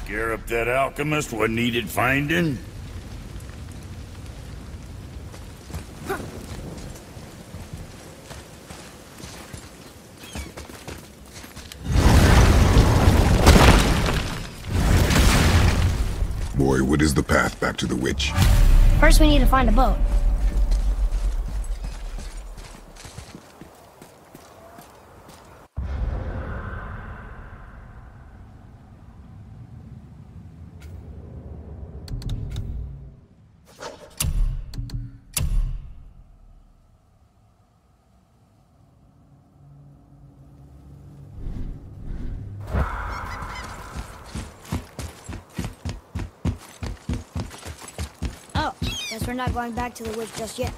Scare up that alchemist what needed finding? Boy, what is the path back to the witch? First we need to find a boat. Oh, guess we're not going back to the woods just yet.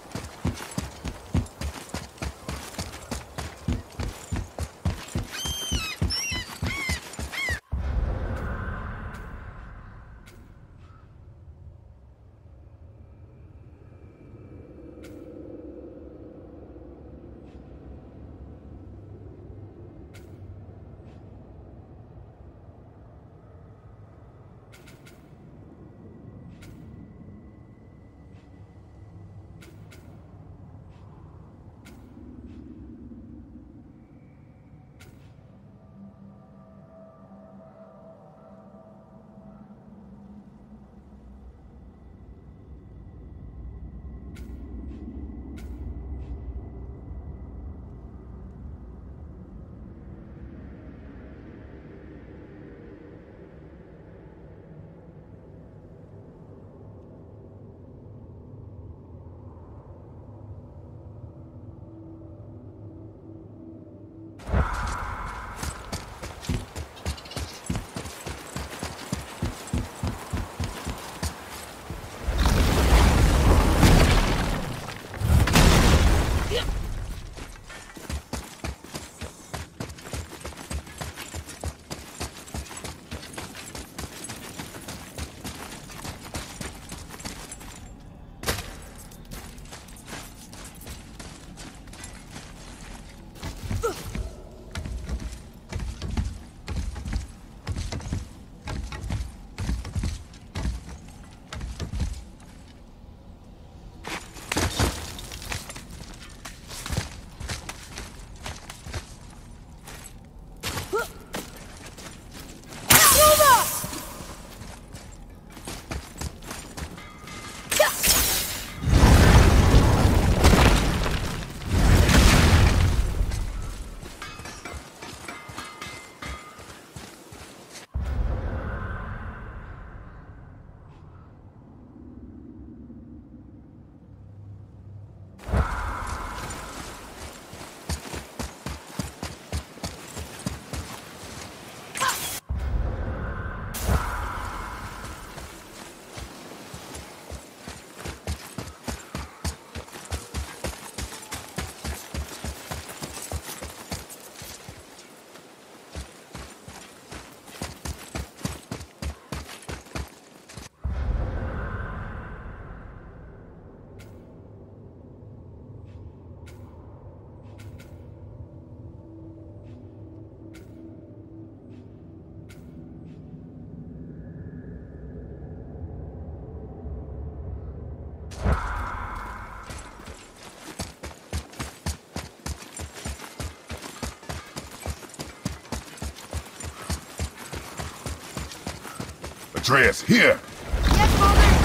Atreus, here! Yes, Father!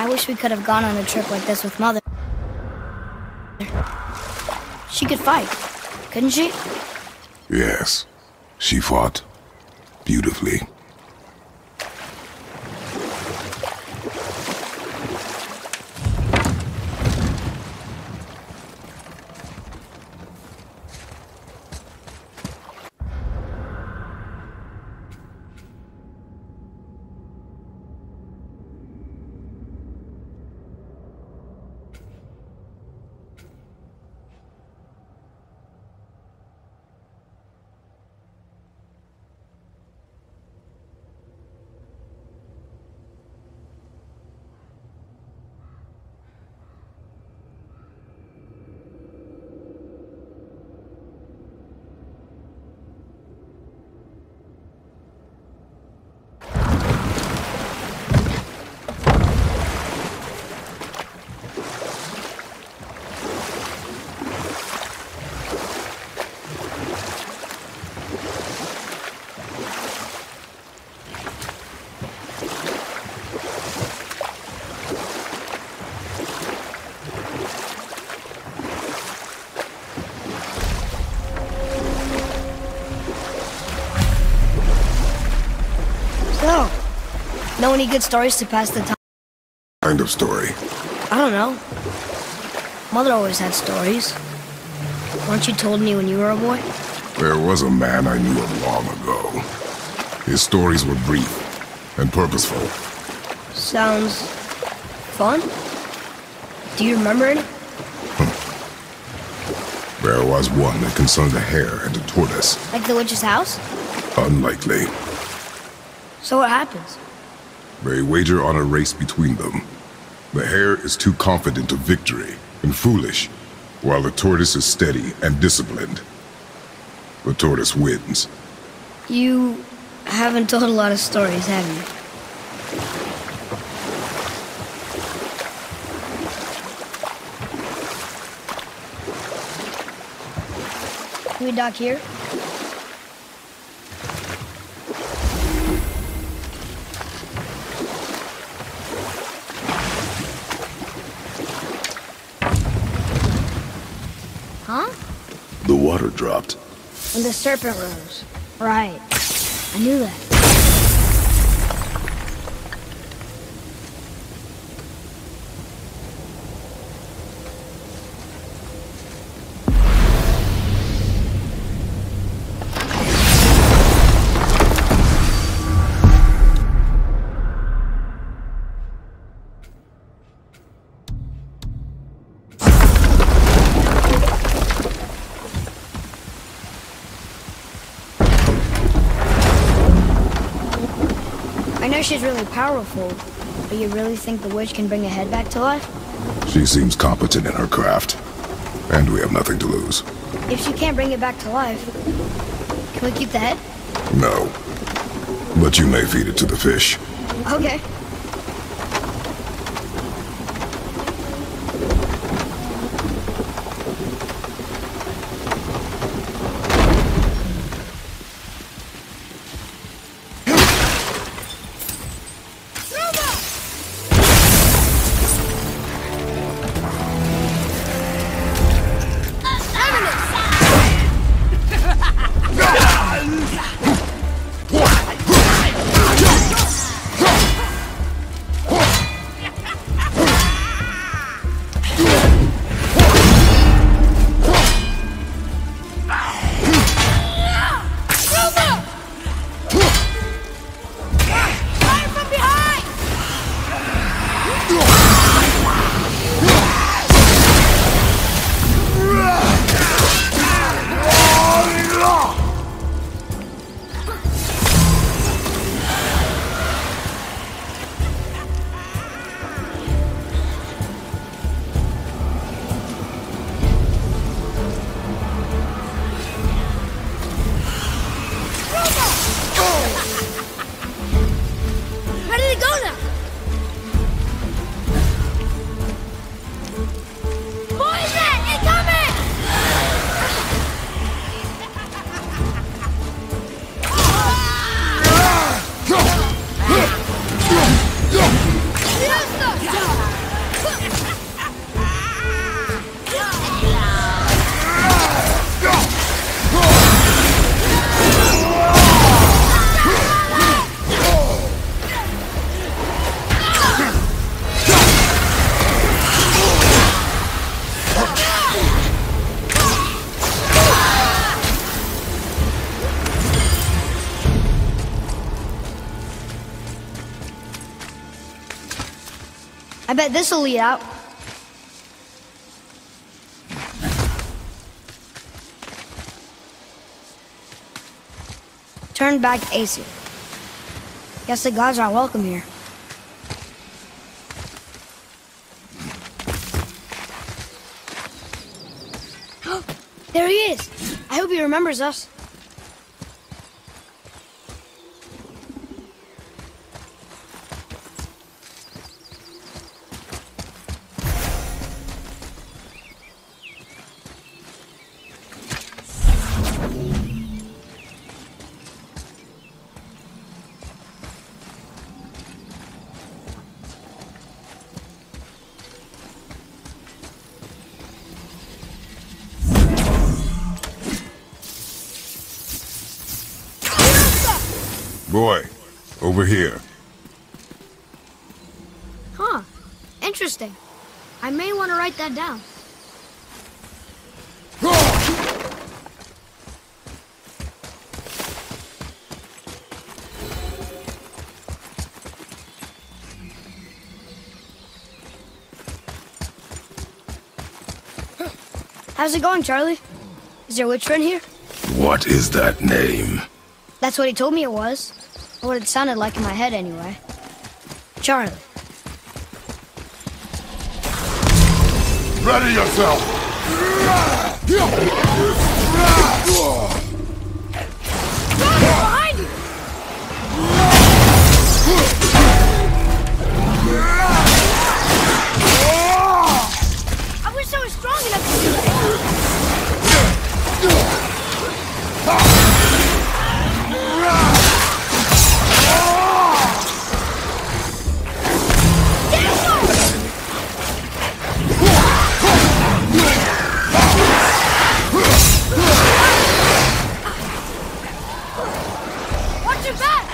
I wish we could have gone on a trip like this with Mother. She could fight, couldn't she? Yes, she fought beautifully. So, know any good stories to pass the time? Kind of story. I don't know. Mother always had stories. Weren't you told me when you were a boy? There was a man I knew of long ago. His stories were brief and purposeful. Sounds fun. Do you remember any? There was one that concerned a hare and a tortoise. Like the witch's house? Unlikely. So what happens? They wager on a race between them. The hare is too confident of victory and foolish, while the tortoise is steady and disciplined. The tortoise wins. You haven't told a lot of stories, have you? Can we dock here? Huh? The water dropped. When the serpent rose. Right. I knew that. I know she's really powerful, but you really think the witch can bring a head back to life? She seems competent in her craft, and we have nothing to lose. If she can't bring it back to life, can we keep the head? No. But you may feed it to the fish. Okay. I bet this'll lead out. Turn back AC. Guess the gods are welcome here. There he is! I hope he remembers us. Boy, over here. Huh. Interesting. I may want to write that down. How's it going, Charlie? Is your witch friend here? What is that name? That's what he told me it was. Or what it sounded like in my head, anyway. Charlie. Ready yourself! Behind you! I wish I was strong enough to do that. Watch your back!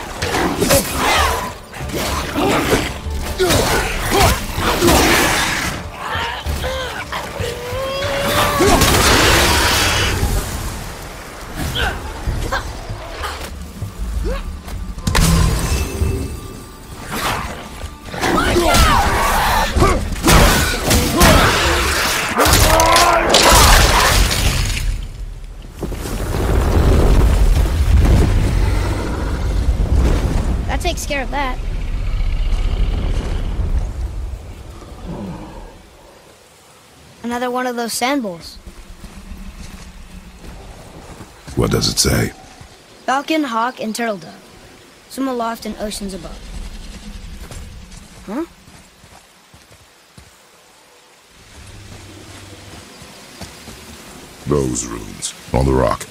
That takes care of that. Another one of those sand bowls. What does it say? Falcon, hawk, and turtle dove. Swim aloft in oceans above. Huh? Those runes on the rock.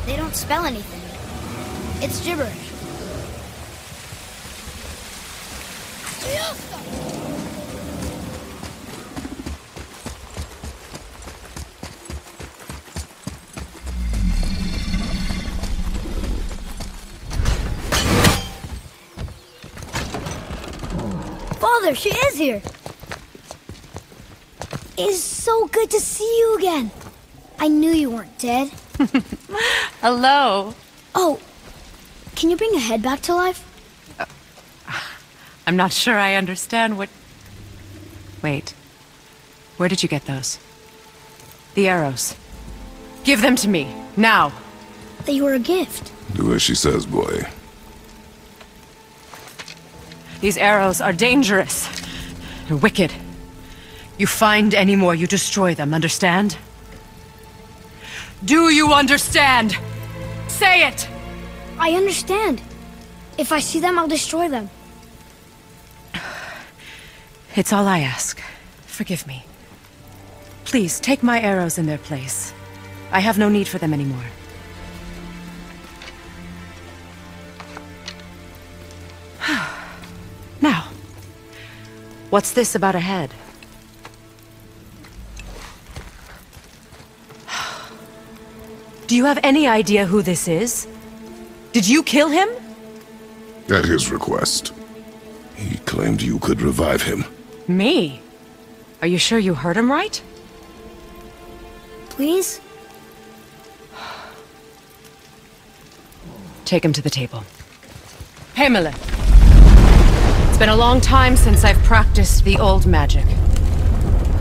They don't spell anything. It's gibberish. Father, she is here. It's so good to see you again. I knew you weren't dead. Hello. Oh, can you bring a head back to life? I'm not sure I understand what... Wait. Where did you get those? The arrows. Give them to me, now. They were a gift. Do as she says, boy. These arrows are dangerous. They're wicked. You find any more, you destroy them, understand? Do you understand? Say it! I understand. If I see them, I'll destroy them. It's all I ask. Forgive me. Please, take my arrows in their place. I have no need for them anymore. Now, what's this about a head? Do you have any idea who this is? Did you kill him? At his request. He claimed you could revive him. Me? Are you sure you heard him right? Please? Take him to the table. Hey, Miller. It's been a long time since I've practiced the old magic.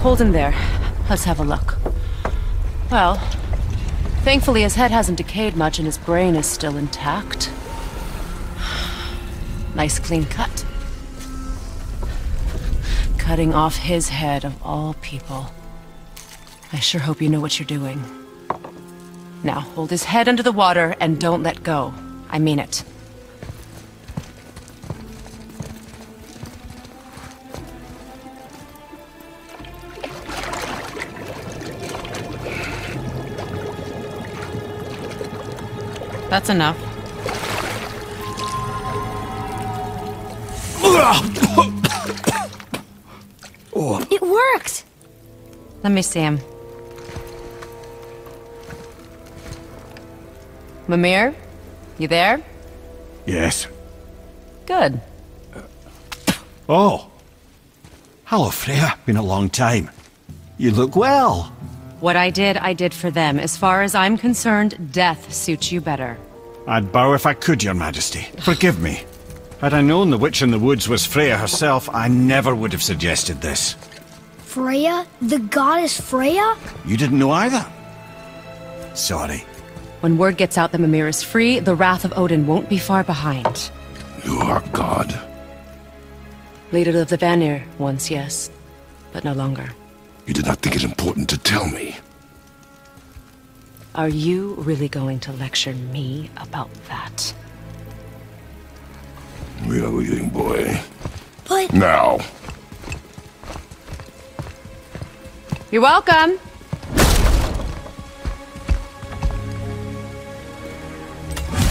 Hold him there. Let's have a look. Well, thankfully his head hasn't decayed much and his brain is still intact. Nice clean cut. Cutting off his head of all people. I sure hope you know what you're doing. Now, hold his head under the water and don't let go. I mean it. That's enough. It worked! Let me see him. Mimir? You there? Yes. Good. Oh. Hello, Freya. Been a long time. You look well. What I did for them. As far as I'm concerned, death suits you better. I'd bow if I could, Your Majesty. Forgive me. Had I known the witch in the woods was Freya herself, I never would have suggested this. Freya? The goddess Freya? You didn't know either? Sorry. When word gets out that Mimir is free, the wrath of Odin won't be far behind. You are God. Leader of the Vanir, once yes, but no longer. You did not think it important to tell me. Are you really going to lecture me about that? We are leaving, boy. But... Now. You're welcome!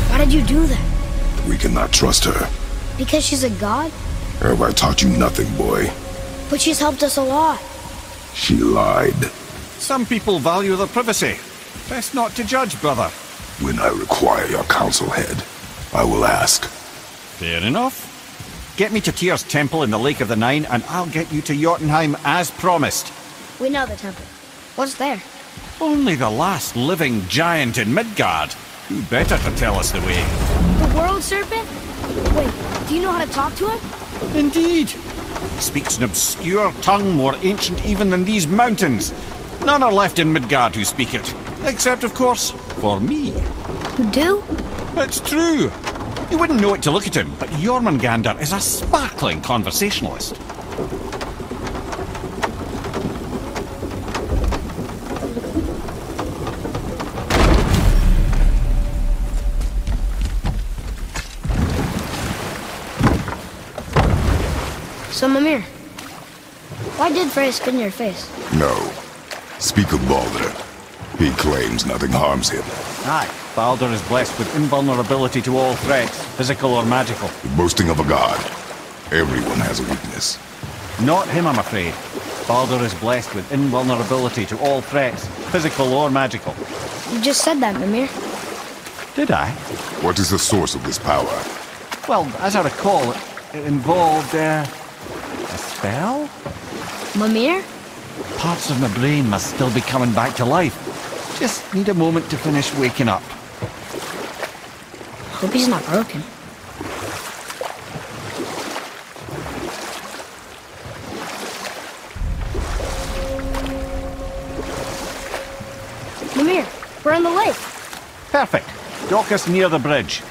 Why did you do that? We cannot trust her. Because she's a god? Have I taught you nothing, boy? But she's helped us a lot. She lied. Some people value their privacy. Best not to judge, brother. When I require your council head, I will ask. Fair enough. Get me to Tyr's temple in the Lake of the Nine, and I'll get you to Jotunheim as promised. We know the temple. What's there? Only the last living giant in Midgard. Who better to tell us the way? The world serpent? Wait, do you know how to talk to him? Indeed. He speaks an obscure tongue more ancient even than these mountains. None are left in Midgard who speak it. Except, of course, for me. You do? It's true. You wouldn't know it to look at him, but Jormungandr is a sparkling conversationalist. So, Mimir, why did Freya spit in your face? No. Speak of Baldur. He claims nothing harms him. Aye, Baldur is blessed with invulnerability to all threats, physical or magical. The boasting of a god. Everyone has a weakness. Not him, I'm afraid. Baldur is blessed with invulnerability to all threats, physical or magical. You just said that, Mimir. Did I? What is the source of this power? Well, as I recall, it involved, a spell? Mimir? Parts of my brain must still be coming back to life. Just need a moment to finish waking up. Hope he's not broken. Mimir, we're on the lake. Perfect. Dock us near the bridge.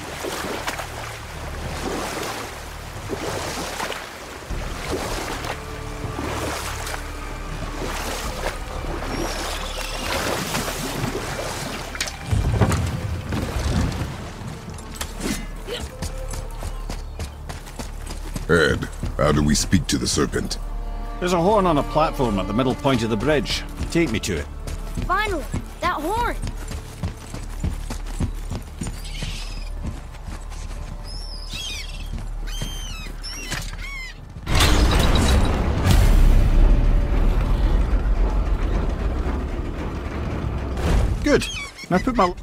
Ed, how do we speak to the serpent? There's a horn on a platform at the middle point of the bridge. Take me to it. Finally, that horn. Good. Now put my...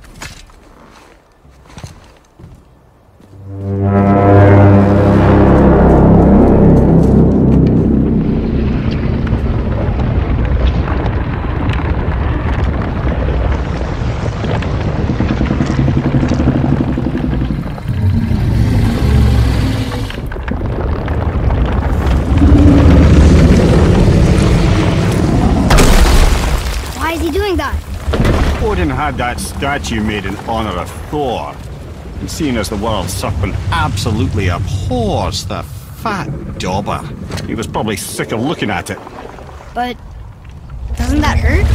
had that statue made in honor of Thor. And seeing as the world serpent absolutely abhors the fat dauber, he was probably sick of looking at it. But doesn't that hurt?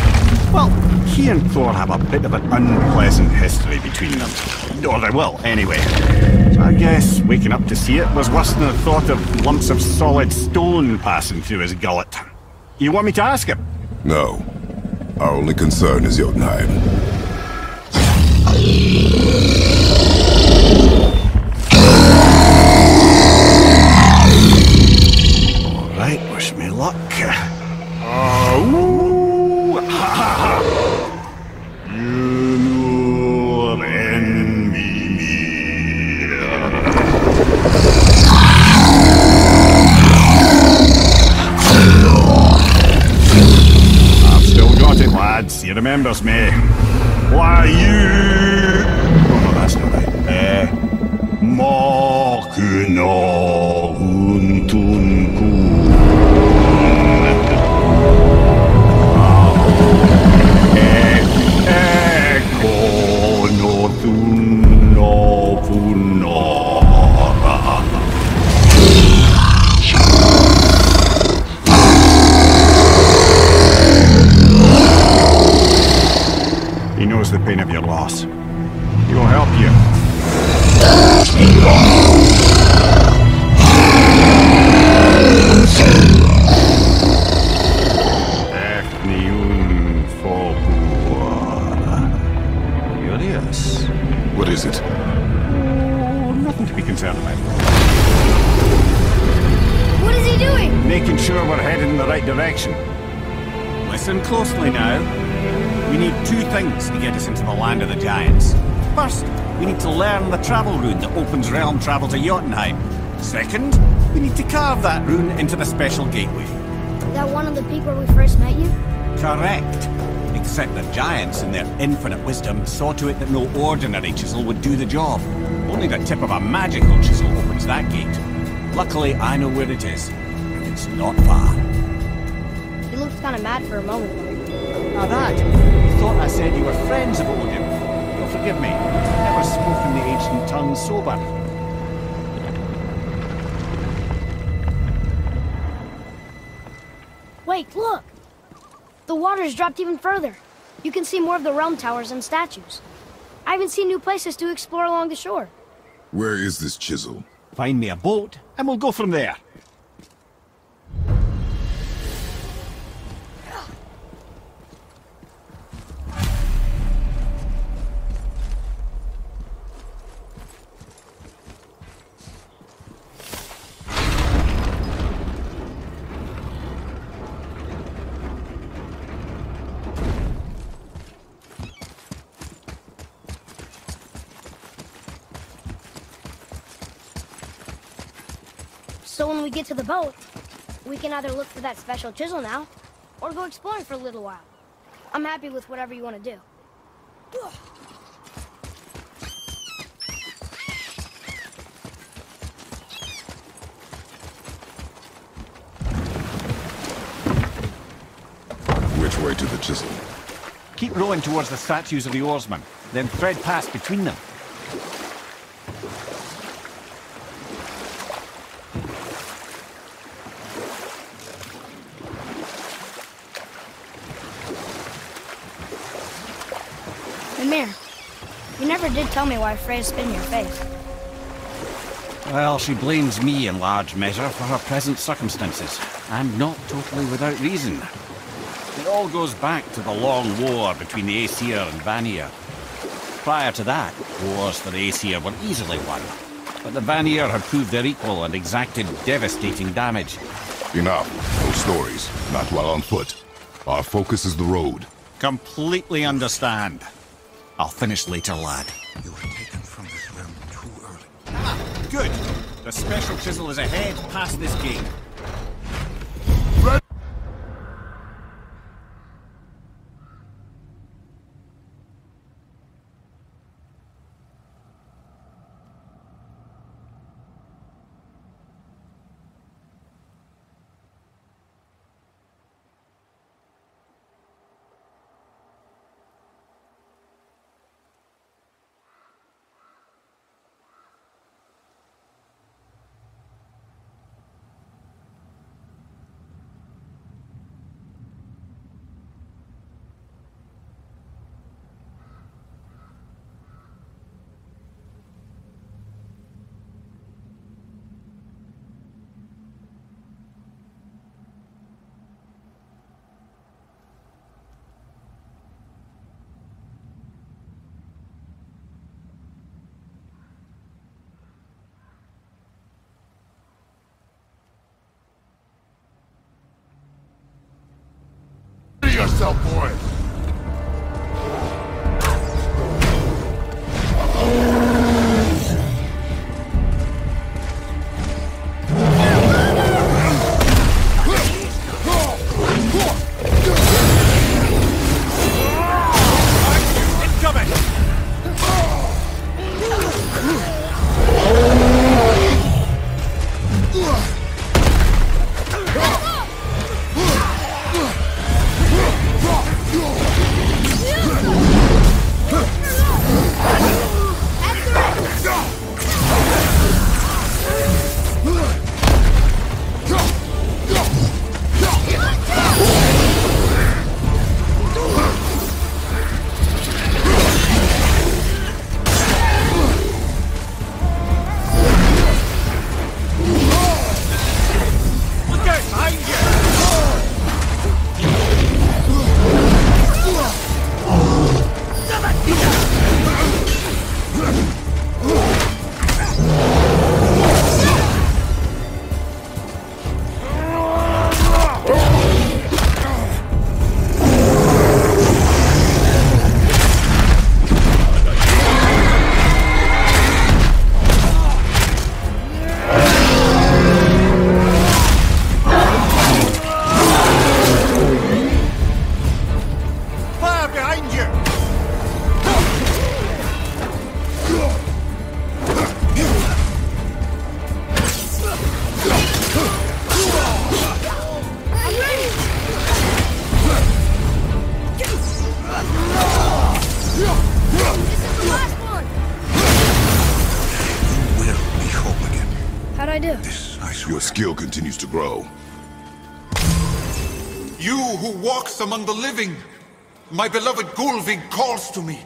Well, he and Thor have a bit of an unpleasant history between them. Or they will, anyway. So I guess waking up to see it was worse than the thought of lumps of solid stone passing through his gullet. You want me to ask him? No. Our only concern is Jotunheim. Alright, wish me luck. Ooh, ha, ha, ha. You enemy me. I've still got it, lads. He remembers me. Why you? Oh no, that's not right. Makuna Huntun He knows the pain of your loss. He will help you. Curious. What is it? Oh, nothing to be concerned about. What is he doing? Making sure we're headed in the right direction. Listen closely now. We need two things to get us into the land of the giants. First, we need to learn the travel rune that opens realm travel to Jotunheim. Second, we need to carve that rune into the special gateway. That one on the peak where we first met you? Correct. Except the giants, in their infinite wisdom, saw to it that no ordinary chisel would do the job. Only the tip of a magical chisel opens that gate. Luckily, I know where it is, and it's not far. He looked kind of mad for a moment. Now that, you thought I said you were friends of Odin. Well, forgive me, I've never spoken the ancient tongue sober. Wait, look! The water's dropped even further. You can see more of the realm towers and statues. I even see new places to explore along the shore. Where is this chisel? Find me a boat, and we'll go from there. So when we get to the boat, we can either look for that special chisel now, or go exploring for a little while. I'm happy with whatever you want to do. Which way to the chisel? Keep rowing towards the statues of the oarsmen, then thread past between them. Mimir, you never did tell me why Freya spit in your face. Well, she blames me in large measure for her present circumstances, and not totally without reason. It all goes back to the long war between the Aesir and Vanir. Prior to that, wars for the Aesir were easily won, but the Vanir had proved their equal and exacted devastating damage. Enough. No stories. Not while on foot. Our focus is the road. Completely understand. I'll finish later, lad. You were taken from this realm too early. Ah, good. The special chisel is ahead past this gate. yourself, boy! Your skill continues to grow. You who walks among the living, my beloved Gulvig calls to me.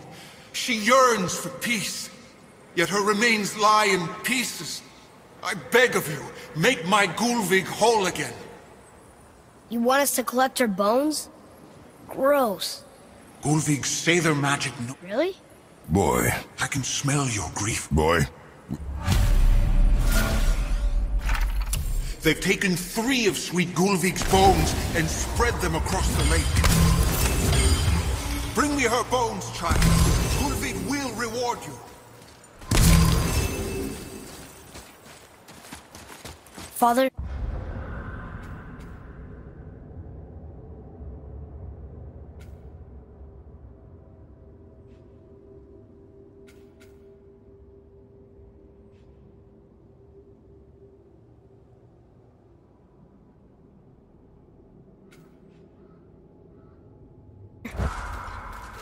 She yearns for peace, yet her remains lie in pieces. I beg of you, make my Gulvig whole again. You want us to collect her bones? Gross. Gulvigs say their magic no— Really? Boy. I can smell your grief. Boy. They've taken 3 of sweet Gulvig's bones and spread them across the lake. Bring me her bones, child. Gulvig will reward you. Father?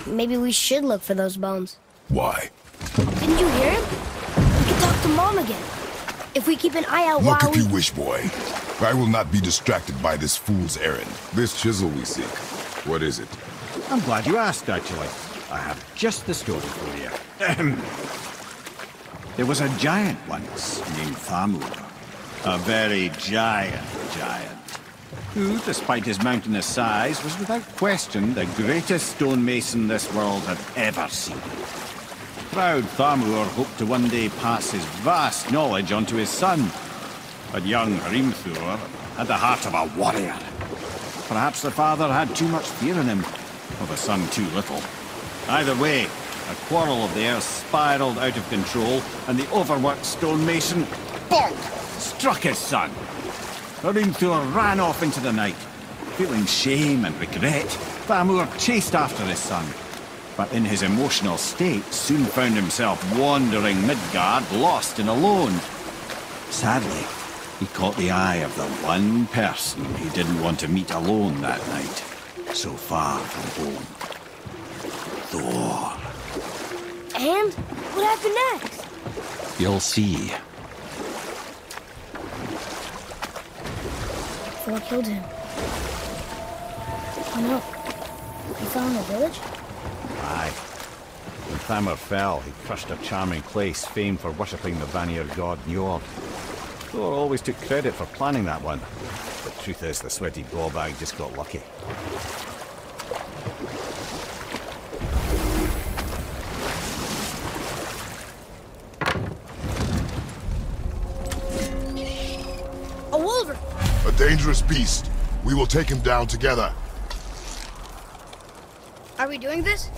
Maybe we should look for those bones. Why? Didn't you hear him? We can talk to Mom again. If we keep an eye out Look while if you wish, boy. I will not be distracted by this fool's errand. This chisel we seek. What is it? I'm glad you asked, actually. I have just the story for you. There was a giant once named Thamur. A very giant, who, despite his mountainous size, was without question the greatest stonemason this world had ever seen. Proud Thamur hoped to one day pass his vast knowledge on to his son. But young Hrimthur had the heart of a warrior. Perhaps the father had too much fear in him, or the son too little. Either way, a quarrel of theirs spiraled out of control, and the overworked stonemason, bonk, struck his son. Hrimthur ran off into the night. Feeling shame and regret, Thamur chased after his son. But in his emotional state, soon found himself wandering Midgard, lost and alone. Sadly, he caught the eye of the one person he didn't want to meet alone that night, so far from home. Thor. And? What happened next? You'll see. Thor killed him. Oh no. He fell in the village? Aye. When Thamur fell, he crushed a charming place famed for worshipping the Vanir god Njord. Thor always took credit for planning that one. The truth is, the sweaty blowbag just got lucky. A wolverine! A dangerous beast. We will take him down together. Are we doing this?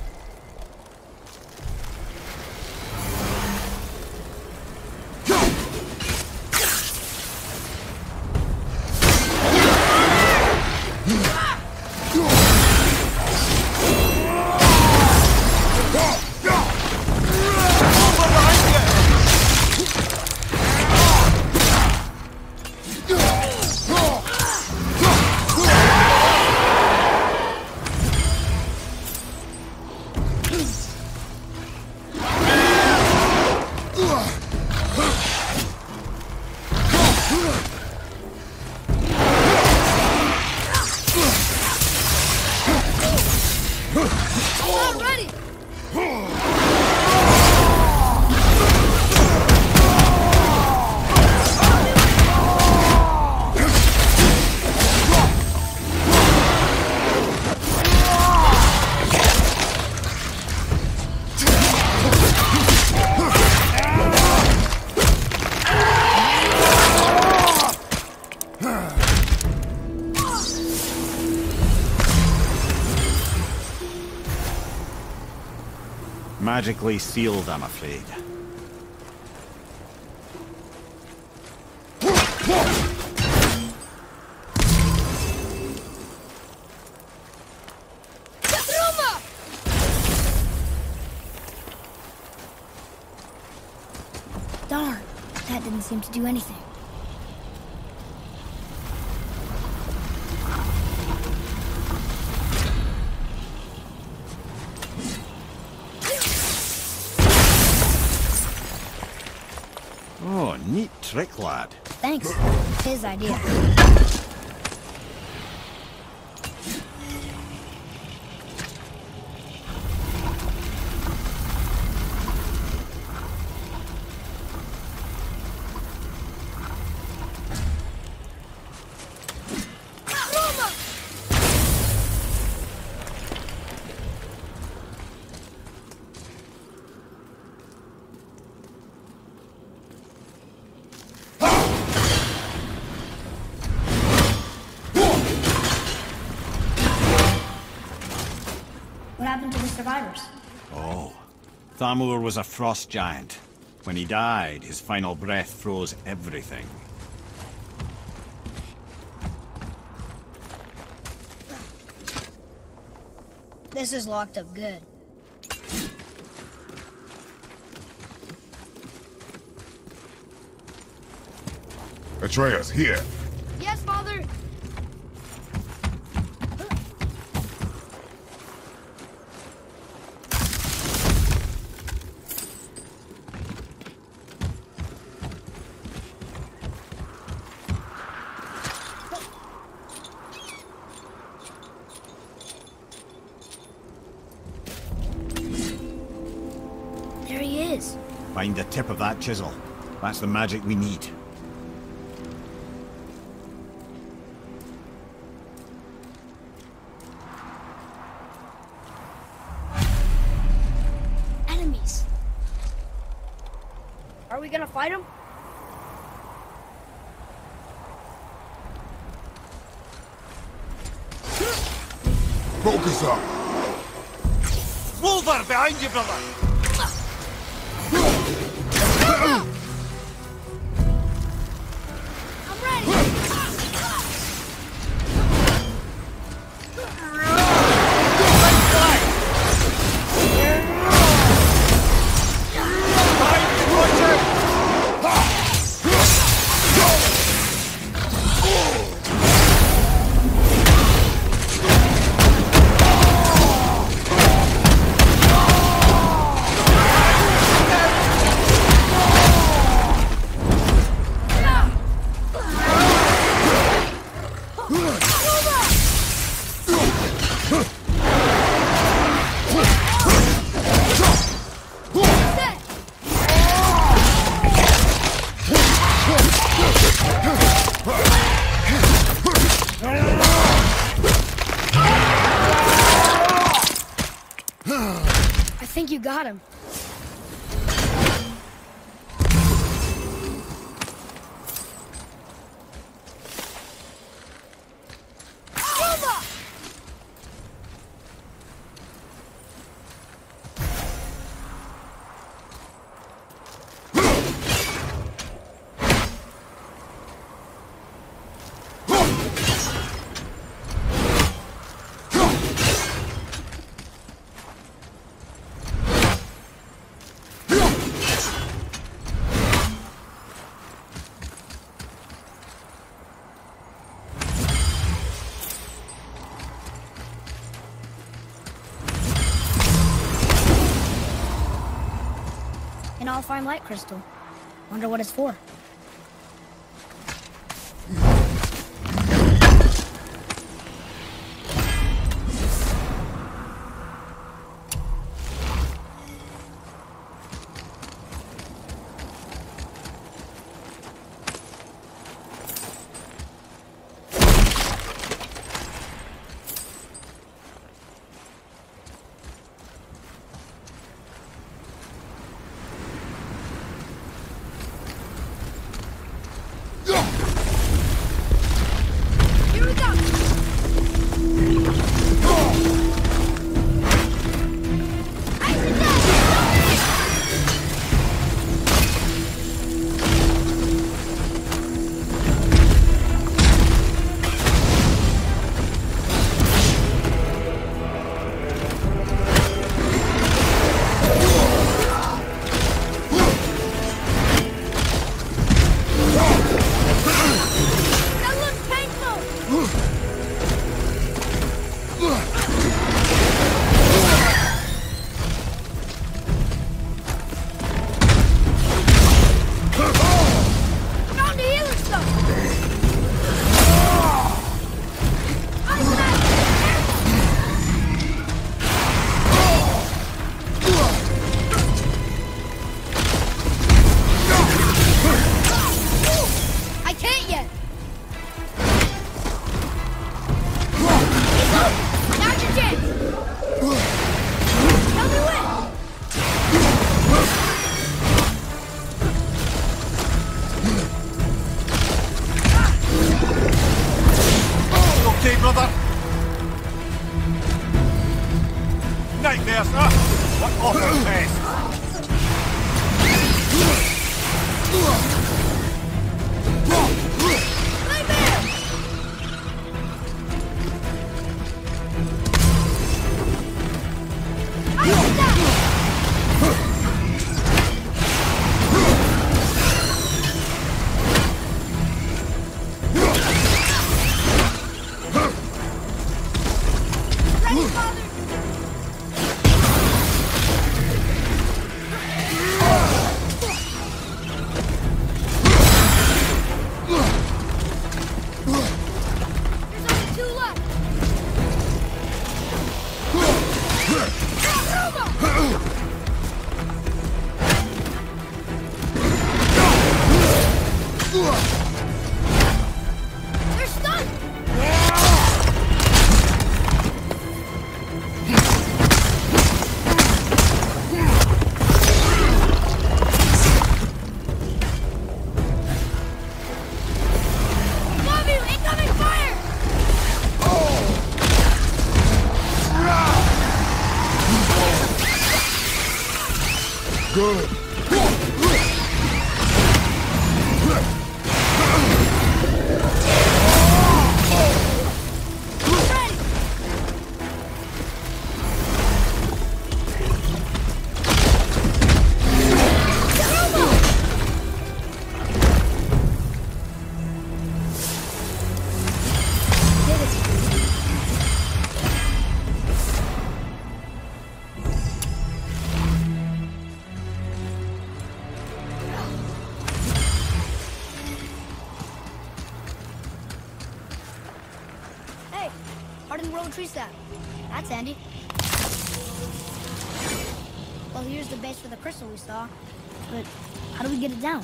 Magically sealed, I'm afraid. Darn, that didn't seem to do anything. Oh, neat trick, lad. Thanks. His idea. What happened to the survivors? Oh, Thamur was a frost giant. When he died, his final breath froze everything. This is locked up good. Atreus, here. Yes, Father! There he is. Find the tip of that chisel. That's the magic we need. Enemies. Are we gonna fight them? Focus up. Wolver, behind you, brother! I'm ready! I think you got him. An all-fine light crystal. Wonder what it's for. Tree's that? That's handy. Well, here's the base for the crystal we saw. But how do we get it down?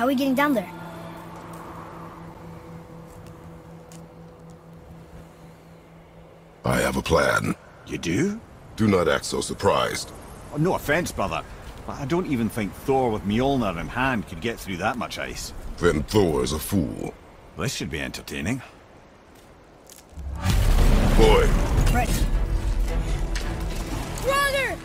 How are we getting down there? I have a plan. You do? Do not act so surprised. Oh, no offense, brother, but I don't even think Thor with Mjolnir in hand could get through that much ice. Then Thor is a fool. This should be entertaining. Boy, Ready. Brother!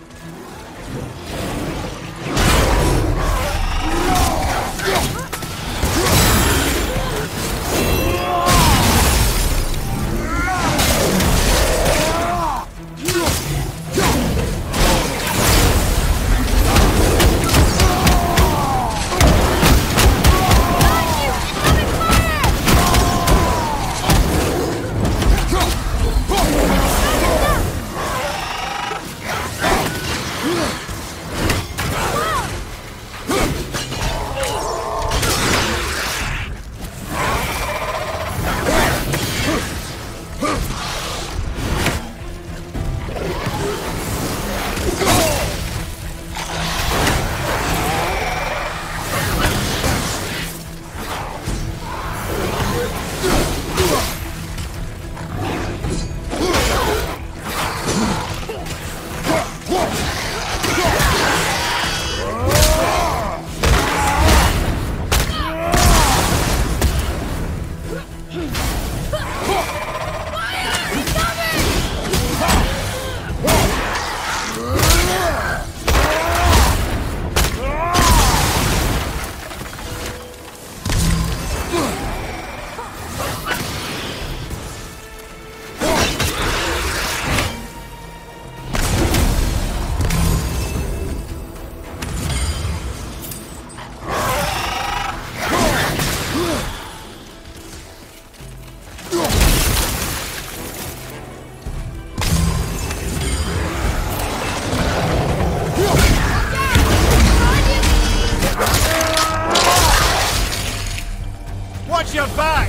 Watch your back!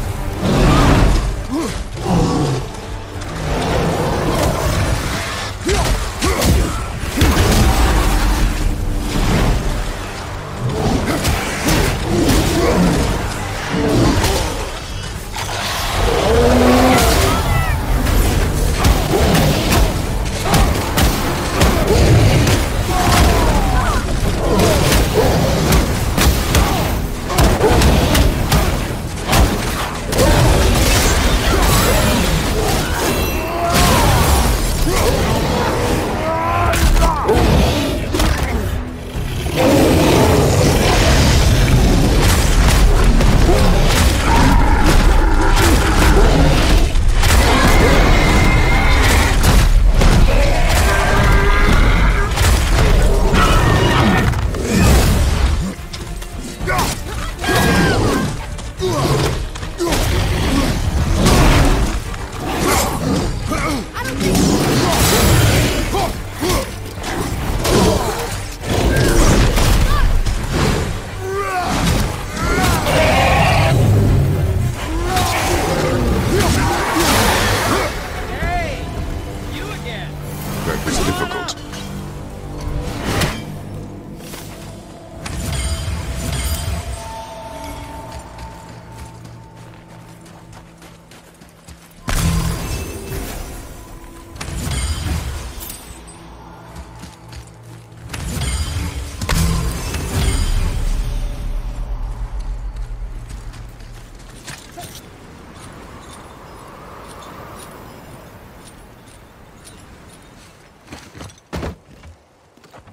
That is difficult.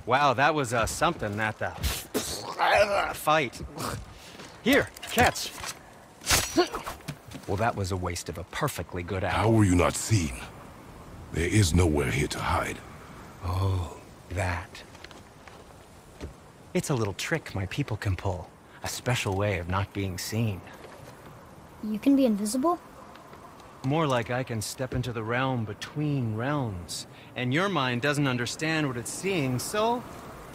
Wow, that was something, that fight. Here, catch. Well, that was a waste of a perfectly good How hour. were you not seen? There is nowhere here to hide. Oh, that. It's a little trick my people can pull. A special way of not being seen. You can be invisible? More like I can step into the realm between realms. And your mind doesn't understand what it's seeing, so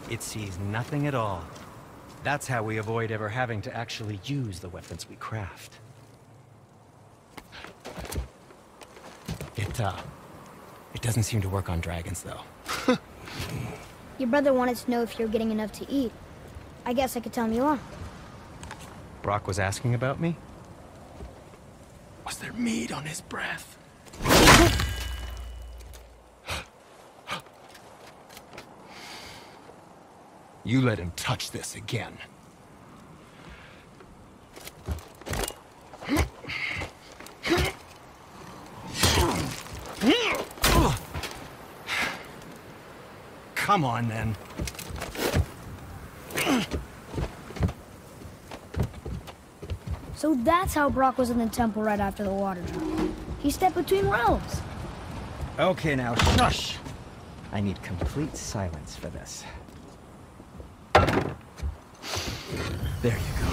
it sees nothing at all. That's how we avoid ever having to actually use the weapons we craft. It doesn't seem to work on dragons, though. Your brother wanted to know if you're getting enough to eat. I guess I could tell him you are. Brock was asking about me? Was there meat on his breath? You let him touch this again. Come on, then. So that's how Brock was in the temple right after the water drop. He stepped between realms. Okay, now shush! I need complete silence for this. There you go.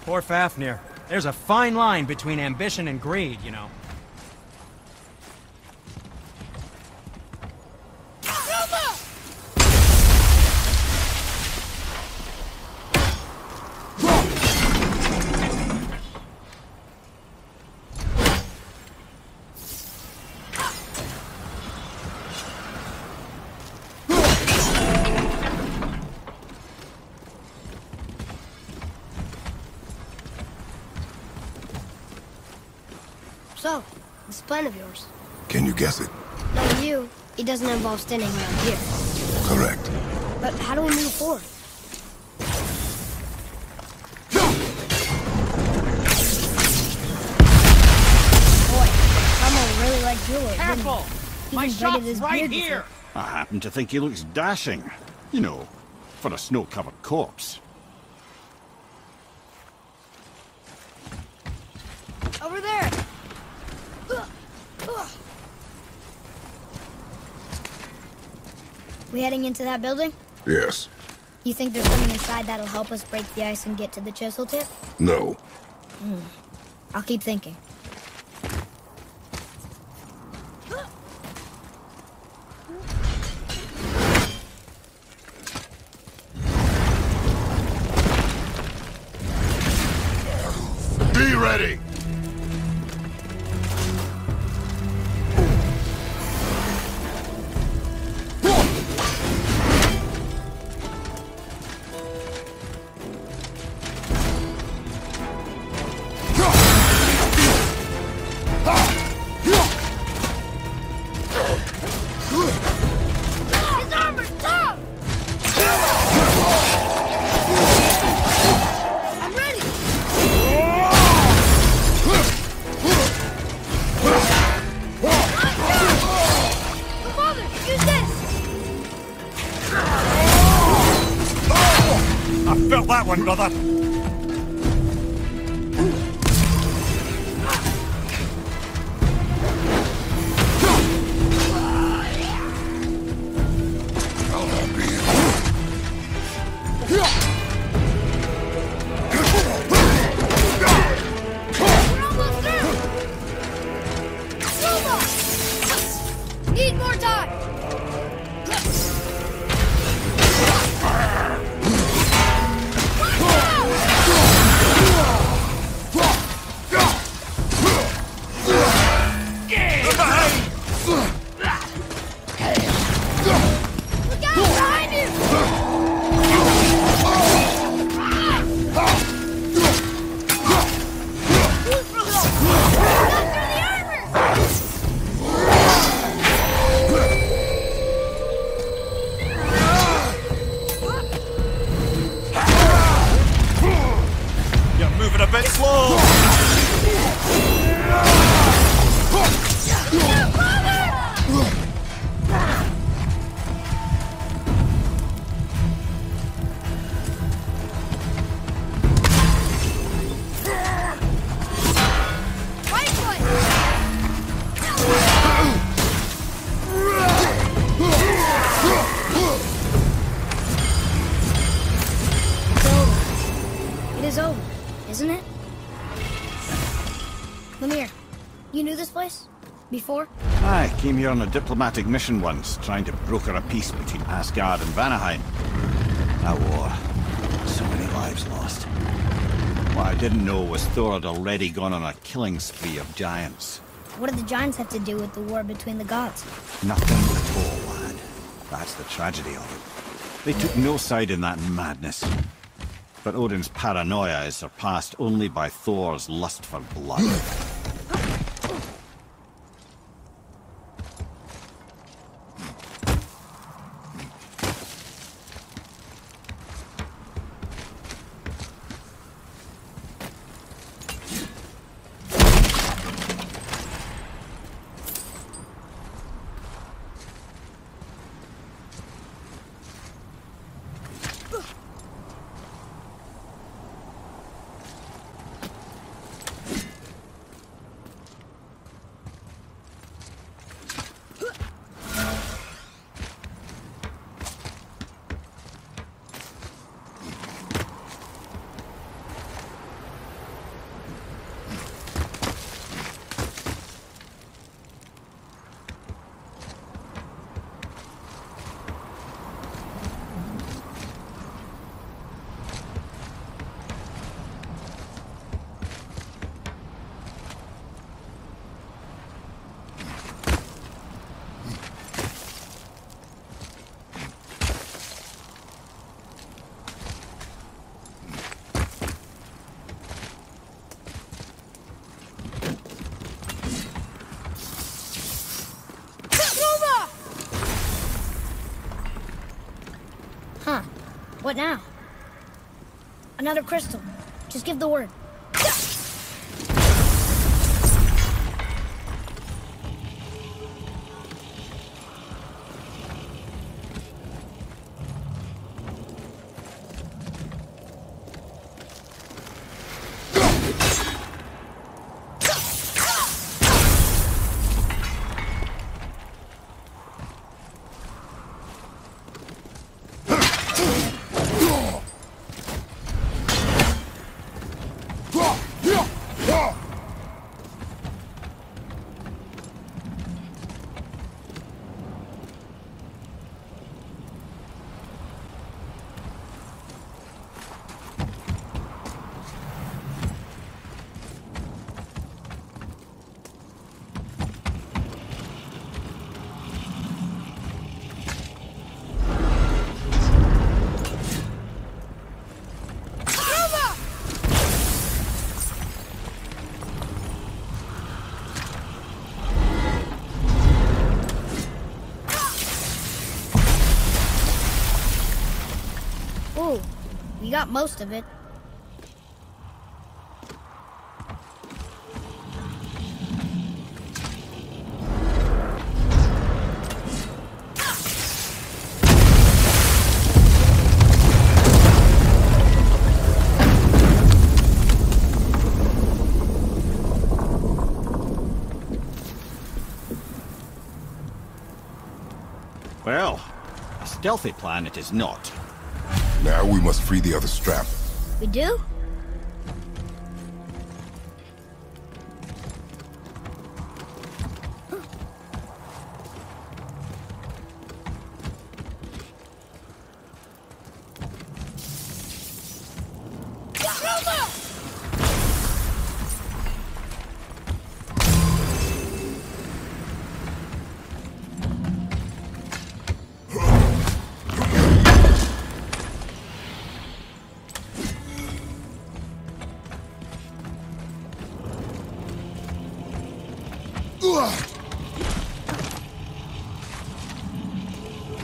Poor Fafnir. There's a fine line between ambition and greed, you know. So, this plan of yours. Can you guess it? Like you, it doesn't involve standing around here. Correct. But how do we move forward? Boy, Cromwell really liked Juliet. Careful! He My even braided shop's his right beard with here! it. I happen to think he looks dashing. You know, for a snow-covered corpse. Over there! We heading into that building? Yes. You think there's something inside that'll help us break the ice and get to the chisel tip? No. I'll keep thinking. ready! His armor's tough! I'm ready! My father, use this! I felt that one, brother. We're almost through! Silva! Need more time! Look out behind you! Not through the armor! You're moving a bit slow. Right foot! It's over. It is over, isn't it? Come here. You knew this place? Before? I came here on a diplomatic mission once, trying to broker a peace between Asgard and Vanaheim. That war. So many lives lost. What I didn't know was Thor had already gone on a killing spree of giants. What do the giants have to do with the war between the gods? Nothing at all, lad. That's the tragedy of it. They took no side in that madness. But Odin's paranoia is surpassed only by Thor's lust for blood. Huh. What now? Another crystal. Just give the word. We got most of it. Well, a stealthy plan it is not. Now we must free the other strap. We do?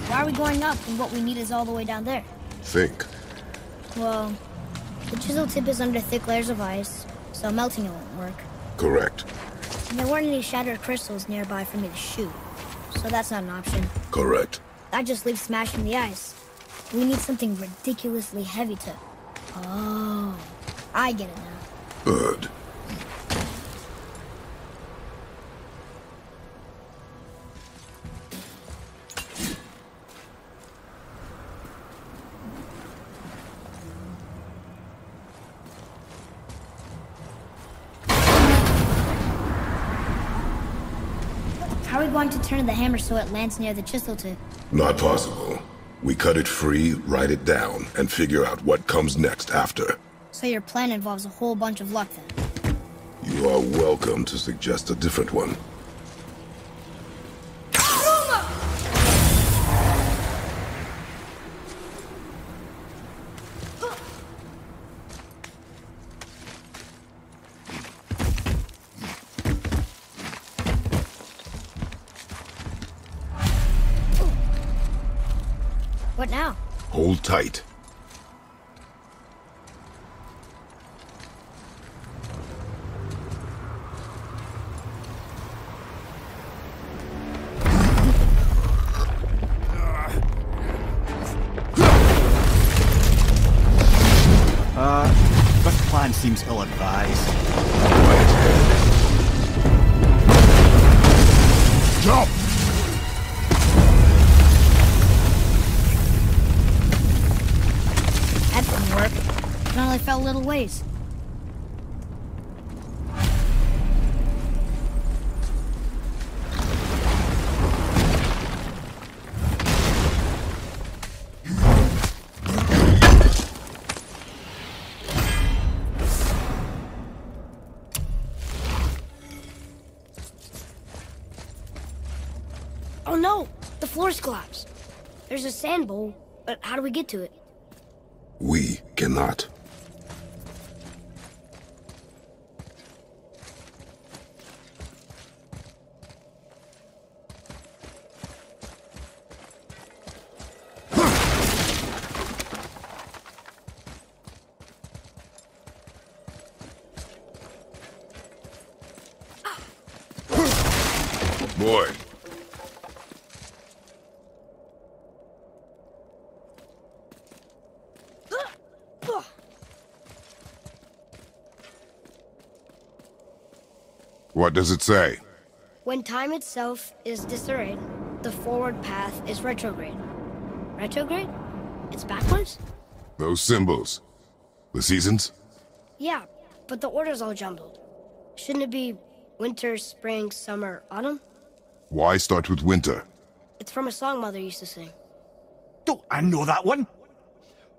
Why are we going up when what we need is all the way down there? Think. Well, the chisel tip is under thick layers of ice, so melting it won't work. Correct. And there weren't any shattered crystals nearby for me to shoot, so that's not an option. Correct. That just leaves smashing the ice. We need something ridiculously heavy to... Oh, I get it now. Good. How are we going to turn the hammer so it lands near the chisel tip? Not possible. We cut it free, write it down, and figure out what comes next after. So your plan involves a whole bunch of luck then? You are welcome to suggest a different one. What now? Hold tight. This plan seems ill-advised. Quiet head. Jump! That didn't work. It only fell a little ways. Oh no! The floor's collapsed. There's a sand bowl, but how do we get to it? We cannot. Boy. What does it say? When time itself is disarrayed, the forward path is retrograde. Retrograde? It's backwards? Those symbols. The seasons? Yeah, but the order's all jumbled. Shouldn't it be winter, spring, summer, autumn? Why start with winter? It's from a song Mother used to sing. Don't I know that one?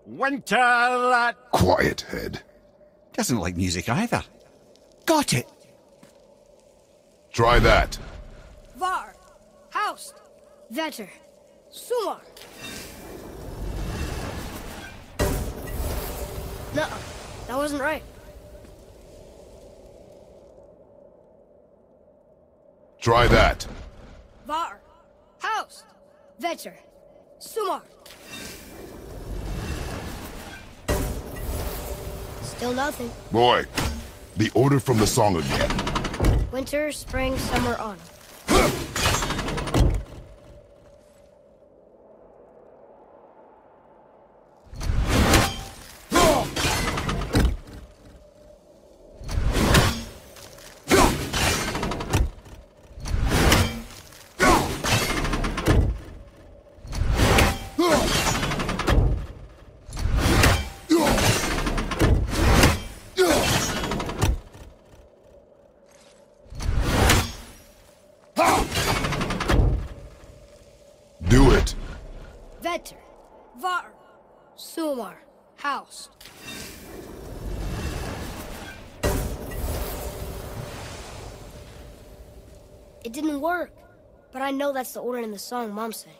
Winter that... Quiet head. Doesn't like music either. Got it! Try that. Var, Haust, Vetter, Sumar. No, that wasn't right. Try that. Var, Haust, Vetter, Sumar. Still nothing. Boy, the order from the song again. Winter, spring, summer, autumn. Do it. Vetter, var, sumar, house. It didn't work, but I know that's the order in the song Mom sang.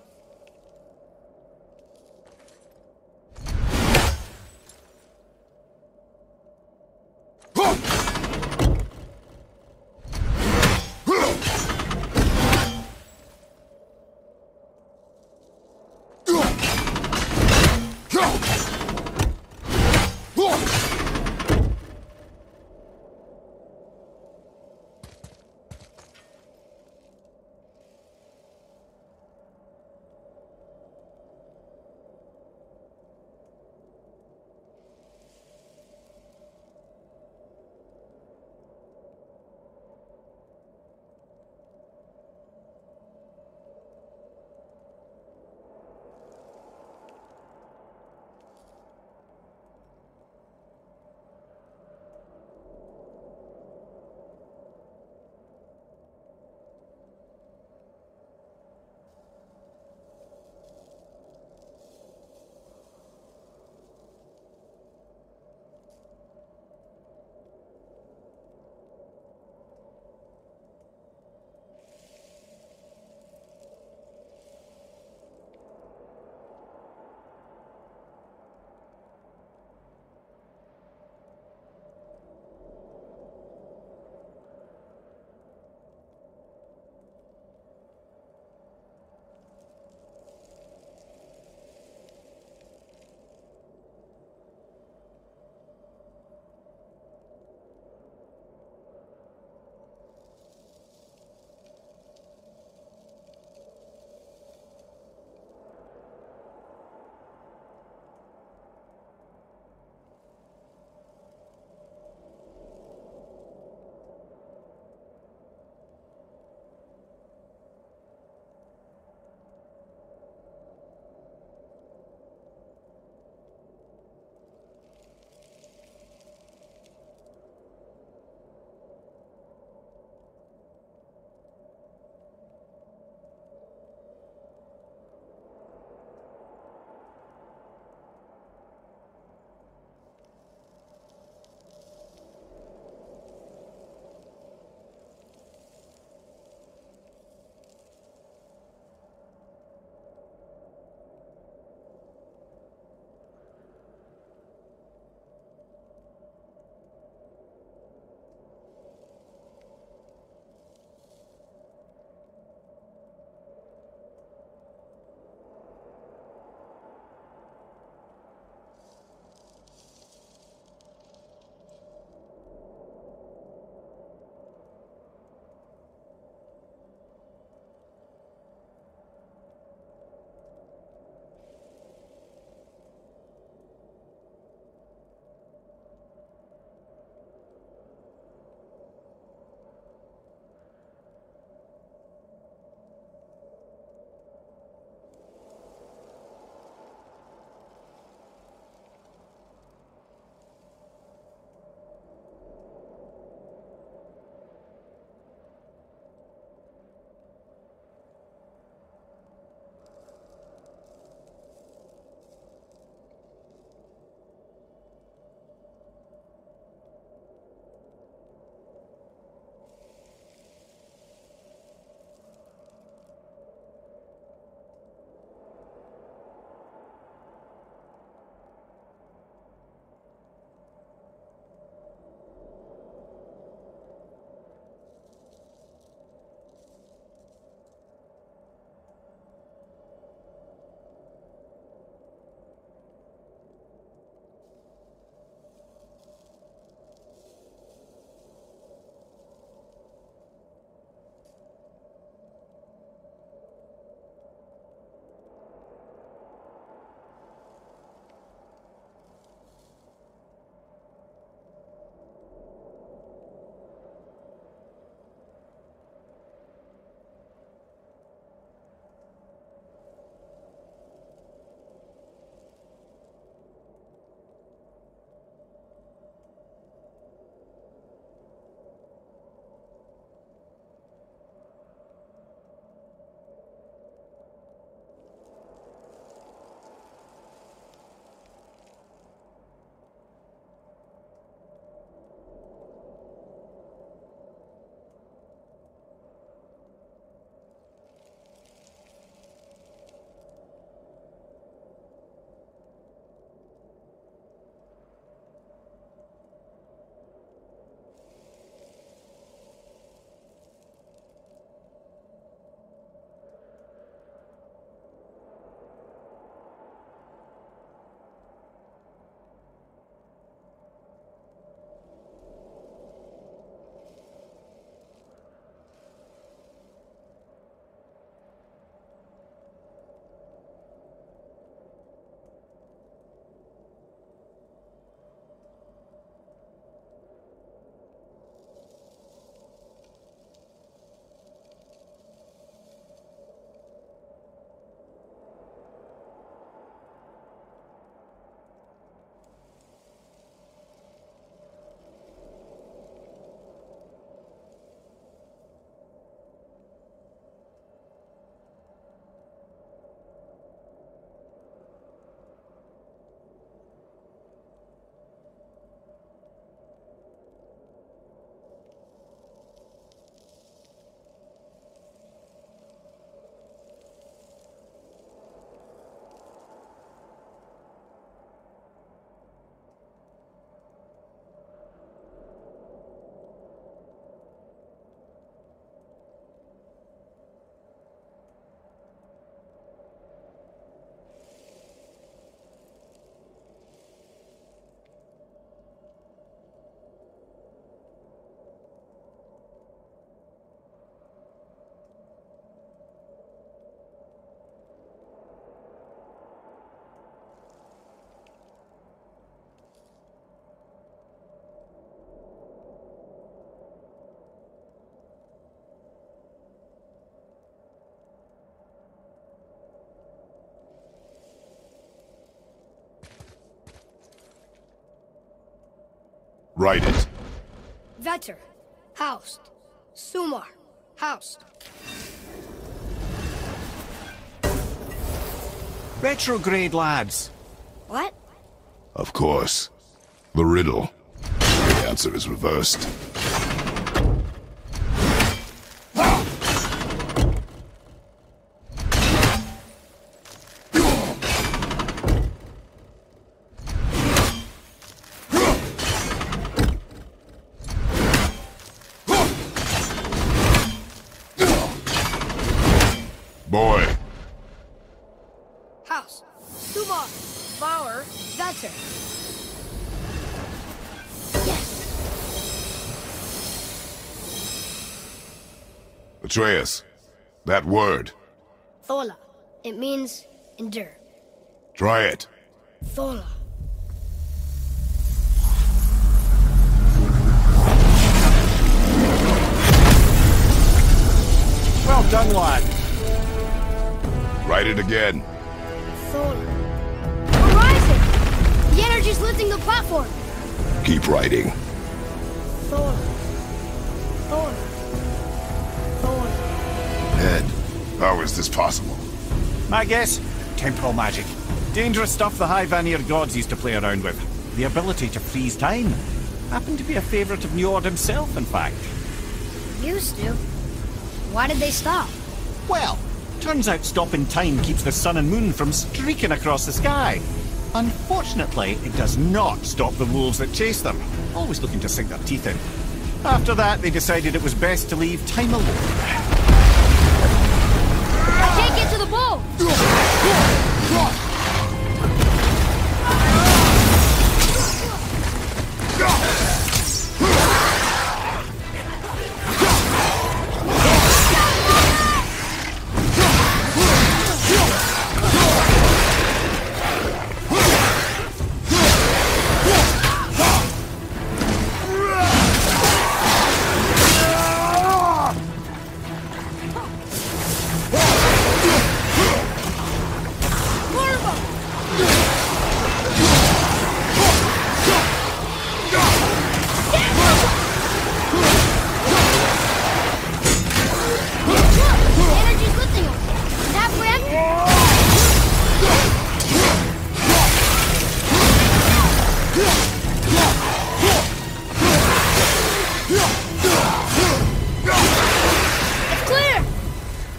Write it. Vetter. Housed. Sumar. Housed. Retrograde, lads. What? Of course. The riddle. The answer is reversed. Boy. House. Sumar. Bauer. Vetter. Yes. Atreus. That word. Thola. It means endure. Try it. Thola. Well done, lad. Write it again. Thola. We're rising! The energy's lifting the platform! Keep writing. Thola. Thola. Thola. Ed, how is this possible? My guess? Temporal magic. Dangerous stuff the High Vanir gods used to play around with. The ability to freeze time. Happened to be a favourite of Njord himself, in fact. Used to. Why did they stop? Well, turns out stopping time keeps the sun and moon from streaking across the sky. Unfortunately, it does not stop the wolves that chase them, always looking to sink their teeth in. After that, they decided it was best to leave time alone. I can't get to the bow!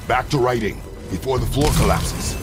Back to writing, before the floor collapses.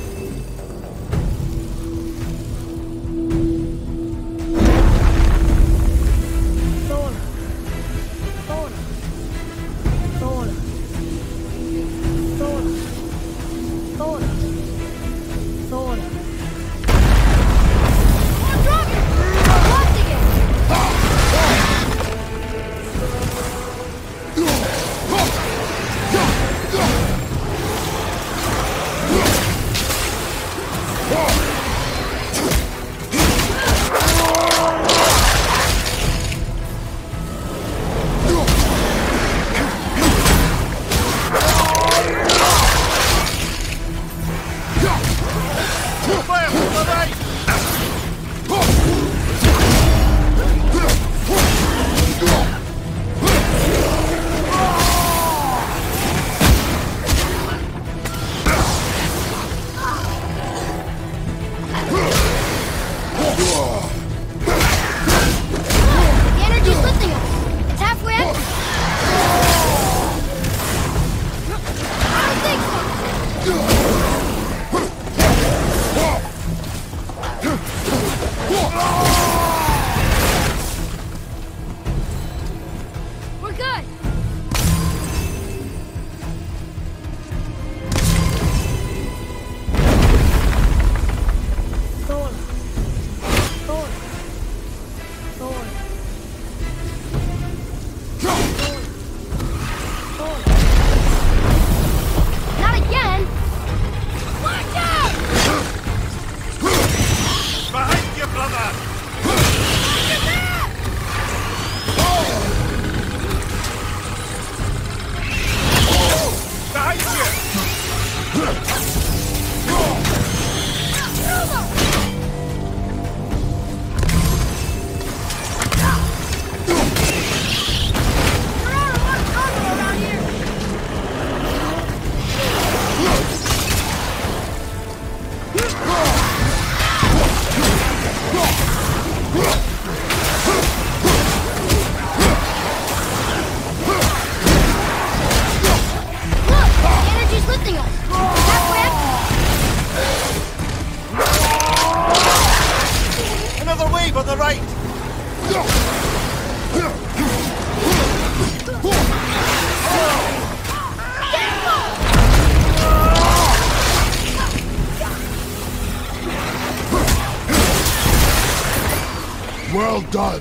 Well done!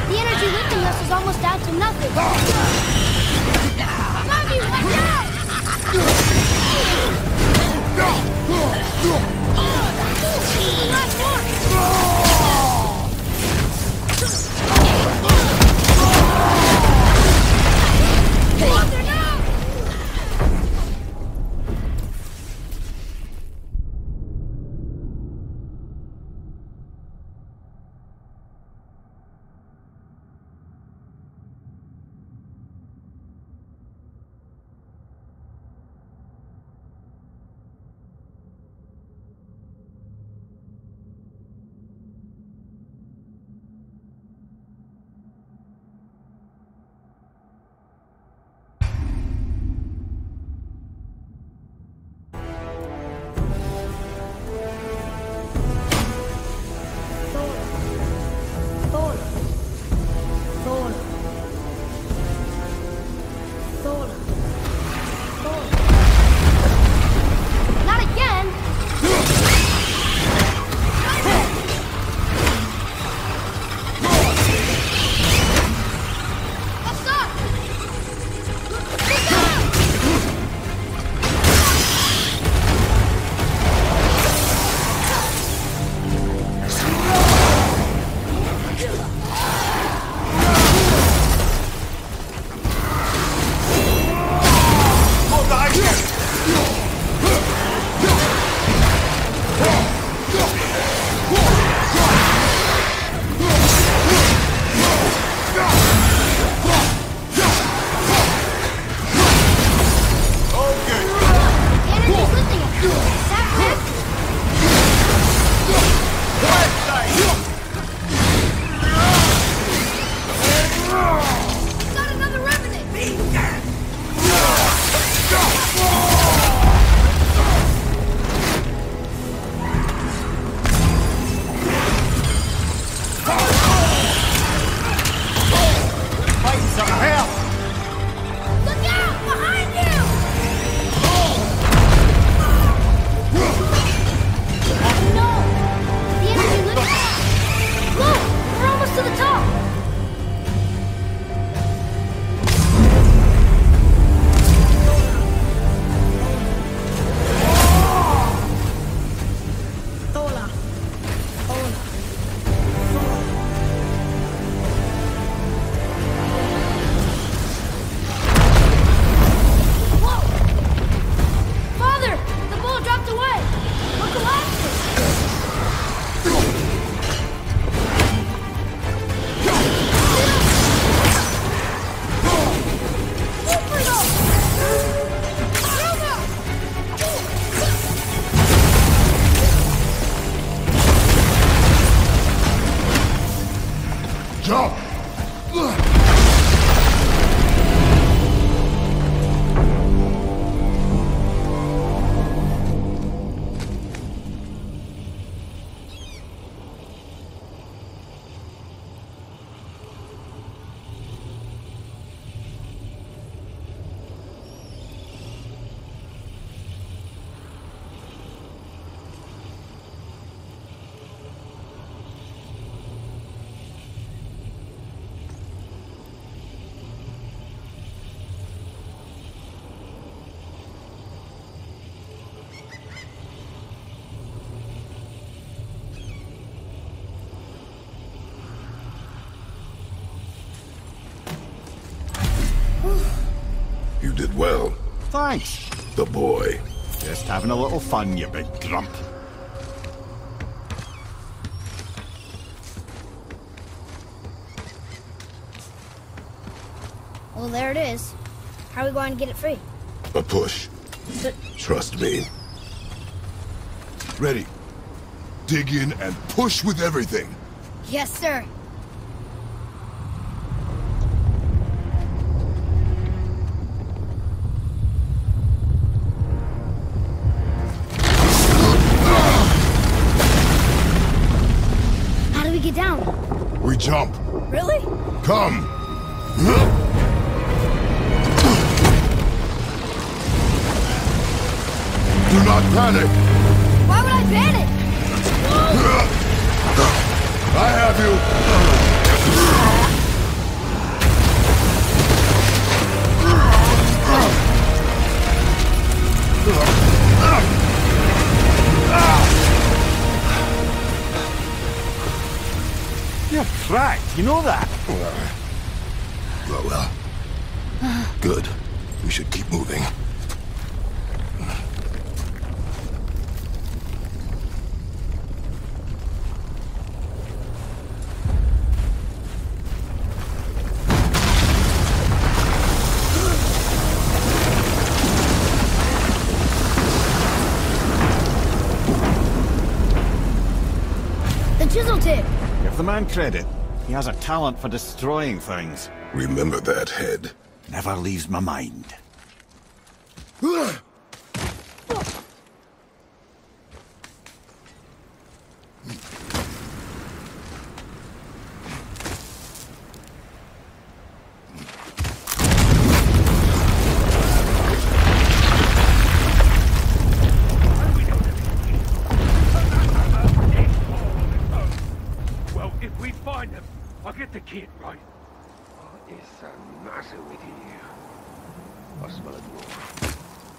The energy lifting us is almost down to nothing. Magni, watch out! Last one! Father, no! Not again! What's up? Look out! Energy's lifting us. Is that right? Got another revenant! Look out! Behind you! No! The energy lifting us. Look! We're almost to the top! Tola. Whoa! Father! The bull dropped away! We're collapsing! Jump! You did well, Thanks. the boy. Just having a little fun, you big grump. Well, there it is. How are we going to get it free? A push. Trust me. Ready. Dig in and push with everything. Yes, sir. How do we get down? We jump. Really? Come. Do not panic! Why would I panic? I have you! You're cracked, you know that? Well. Good. We should keep moving. The chisel tip. Give the man credit. He has a talent for destroying things. Remember that head. Never leaves my mind. Well, if we find them, I'll get the kid, right? What is the matter with you? I smell a dwarf.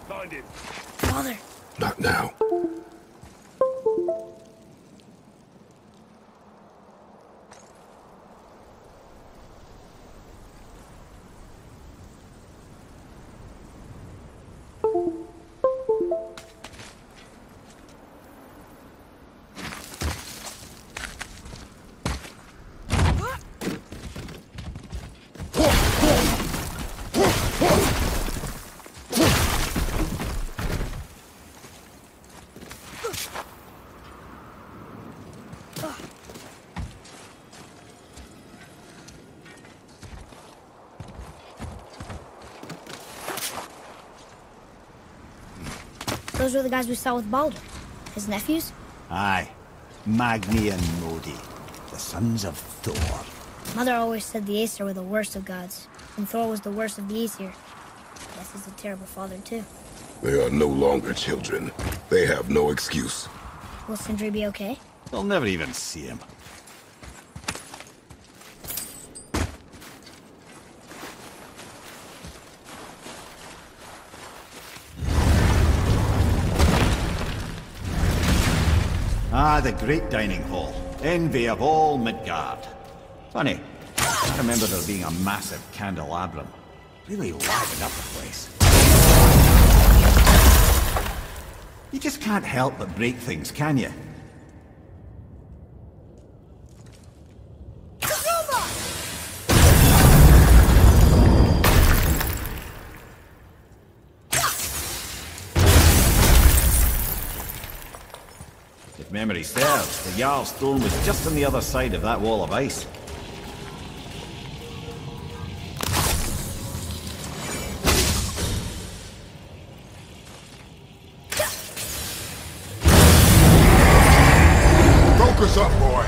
Find him. Father. Not now. Those were the guys we saw with Baldur. His nephews? Aye. Magni and Modi. The sons of Thor. Mother always said the Aesir were the worst of gods, and Thor was the worst of the Aesir. Guess he's a terrible father, too. They are no longer children. They have no excuse. Will Sindri be okay? They'll never even see him. Ah, the great dining hall. Envy of all Midgard. Funny, I remember there being a massive candelabrum. Really livened up the place. You just can't help but break things, can you? If memory serves, the Jarl's throne was just on the other side of that wall of ice. Focus up, boy!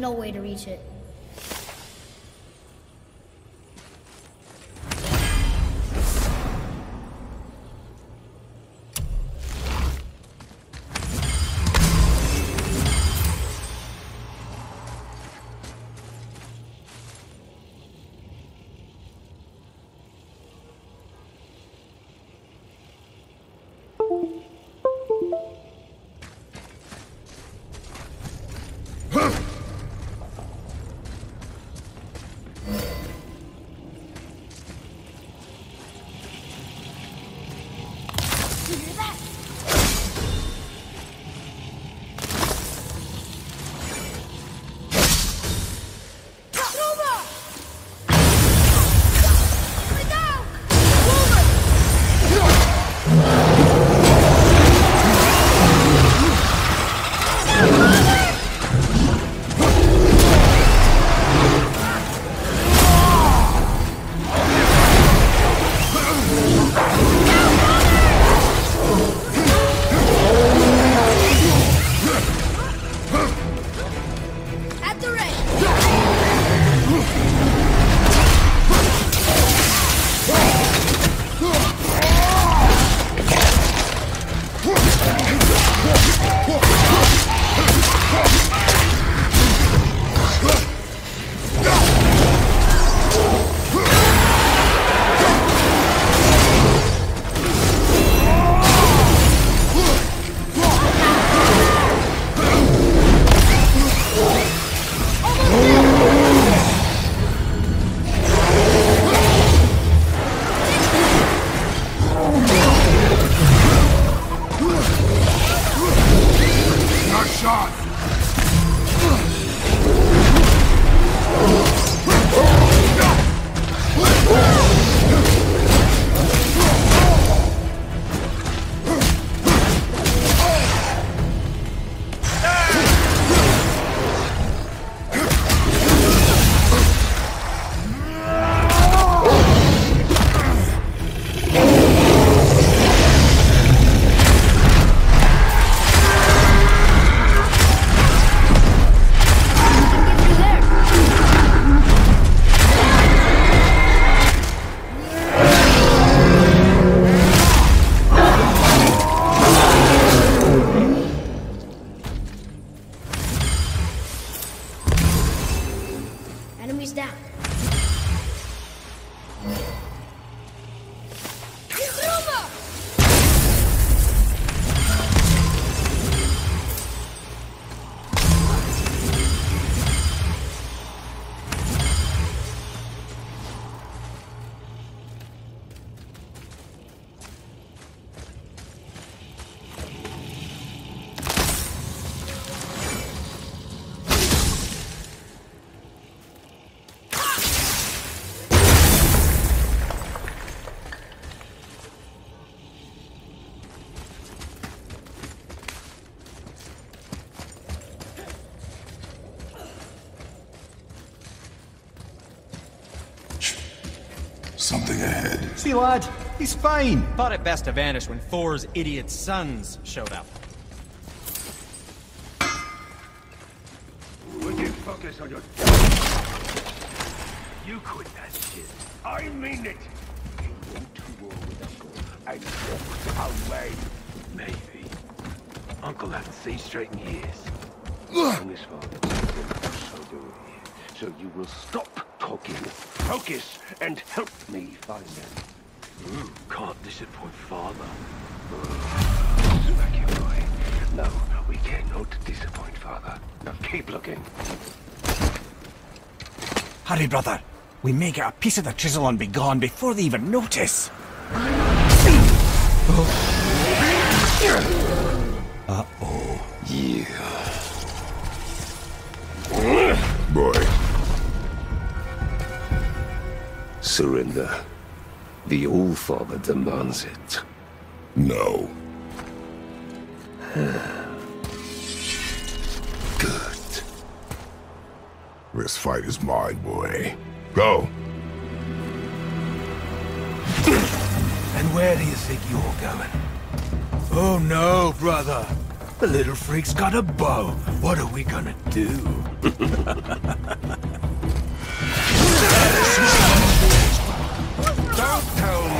no way to reach it. Something ahead. See, lad, he's fine. Thought it best to vanish when Thor's idiot sons showed up. Would you focus on your... You quit that shit. I mean it. You went to war with Uncle and walked away. Maybe. Uncle hasn't seen straight in years. And his father told him, so do we. So you will stop talking, focus, and help me find them. Can't disappoint father. Magni Modi. No, we cannot disappoint father. Now keep looking. Hurry, brother. We may get a piece of the chisel and be gone before they even notice. Uh-oh. Yeah. Boy. Surrender. The All-Father demands it. No. Good. This fight is mine, boy. Go. And where do you think you're going? Oh no, brother. The little freak's got a bow. What are we gonna do? Don't tell me.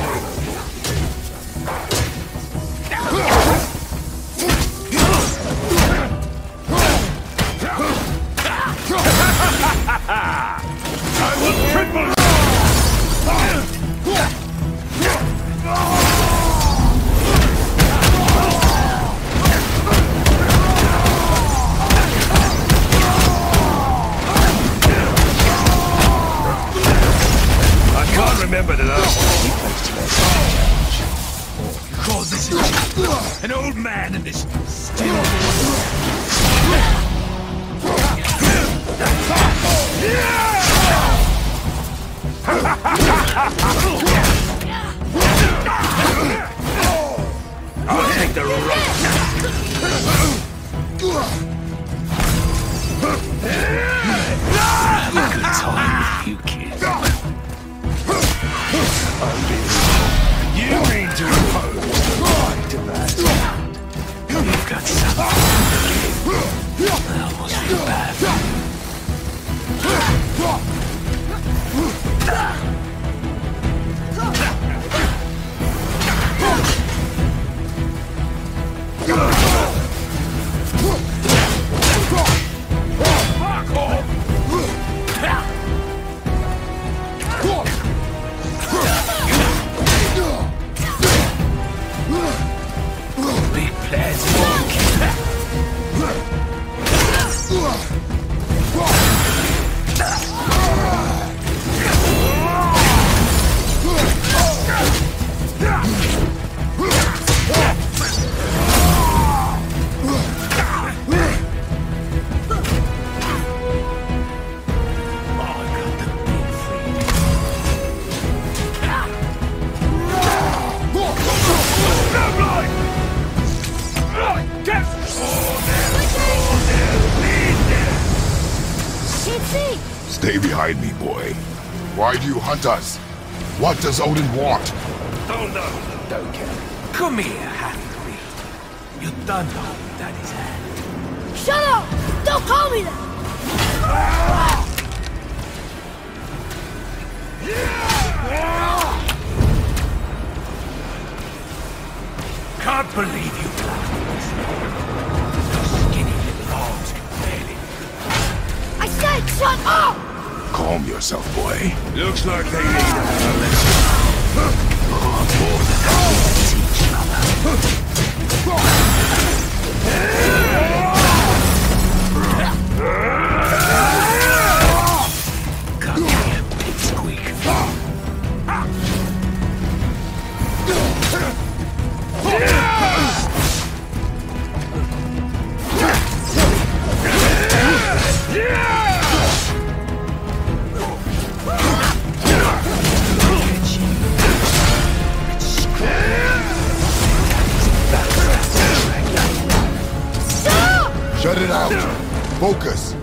I will triple. I can't remember the last time we faced a challenge. You call this a challenge? An old man in this still. I'll take the rope. Have a good time with you kids. You mean to impose the right of that sound? You've got something. I almost feel bad for you. Big plans for Stay behind me, boy. Why do you hunt us? What does Odin want? Don't know. Don't care. Come here, half-breed. You done know Daddy's hand. Shut up! Don't call me that! Can't believe you planned this. Those skinny little arms can barely. I said shut up! Calm yourself, boy. Looks like they need a lesson. More than happy to teach, mother. Come here, pipsqueak. Shut it out! Focus!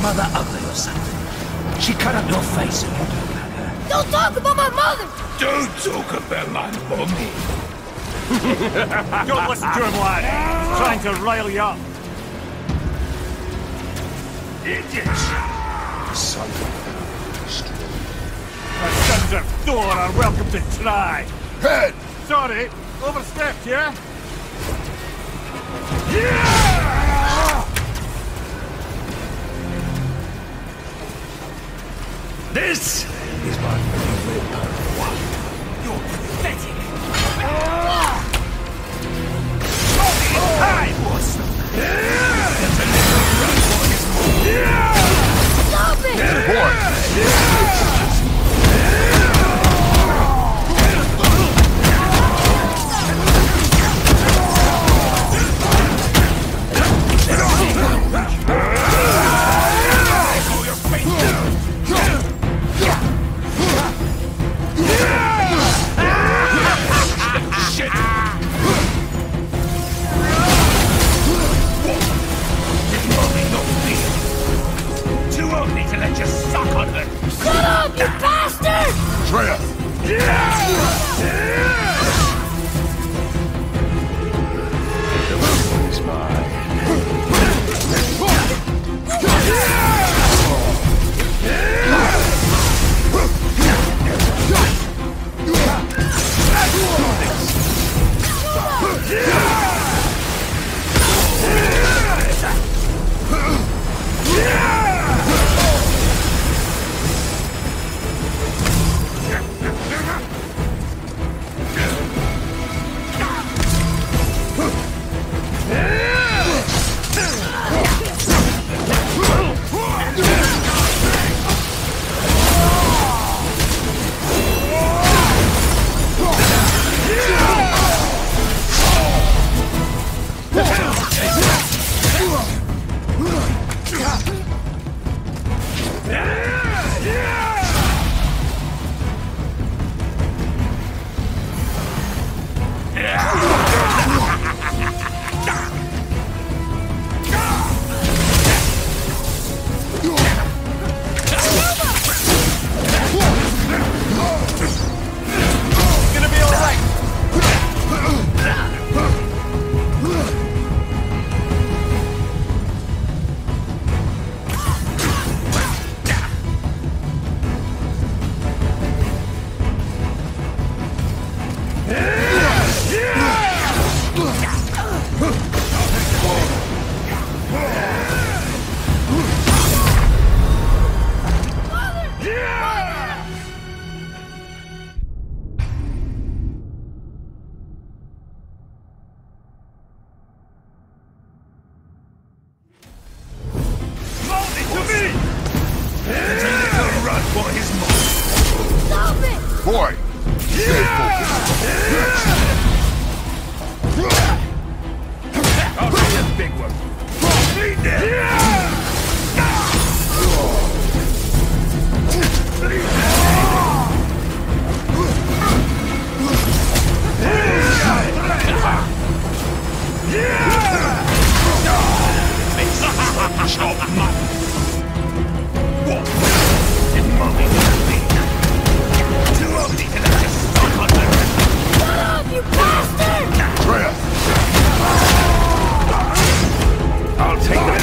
Mother ugly or something. She cut up your face and you don't like her. Don't talk about my mother! Don't talk about my mommy. Don't listen to him, lad. He's trying to rile you up. Idiots. Son of The sons of Thor are welcome to try. Head! Sorry, overstepped, yeah? This is my favorite part. You're pathetic! Time! Stop it! Shut up, you bastard! Treya! It's mine. Boy! Stay focused. I'll be a big one. Lead them! Stop, man! You bastard! Treya! I'll take that.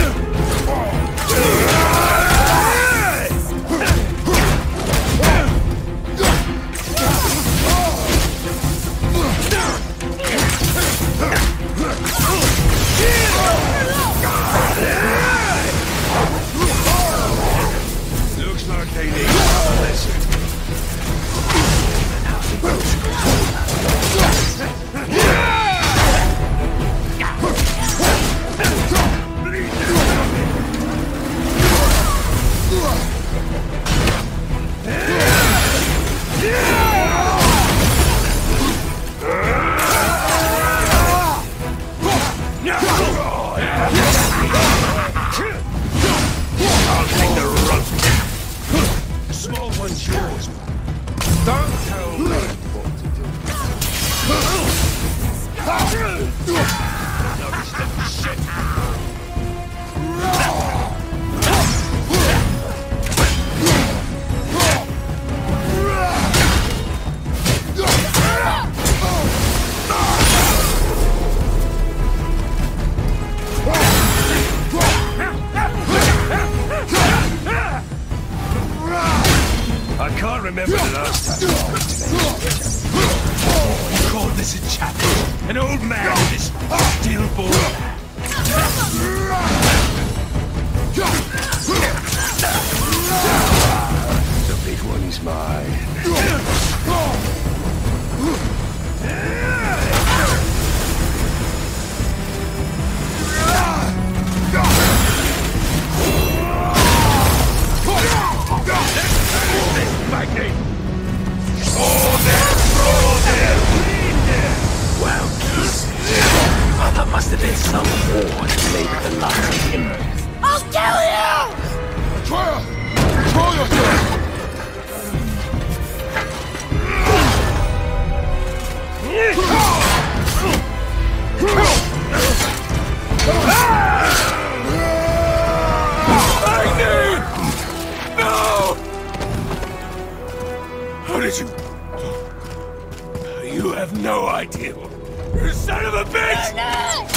have no idea. You son of a bitch!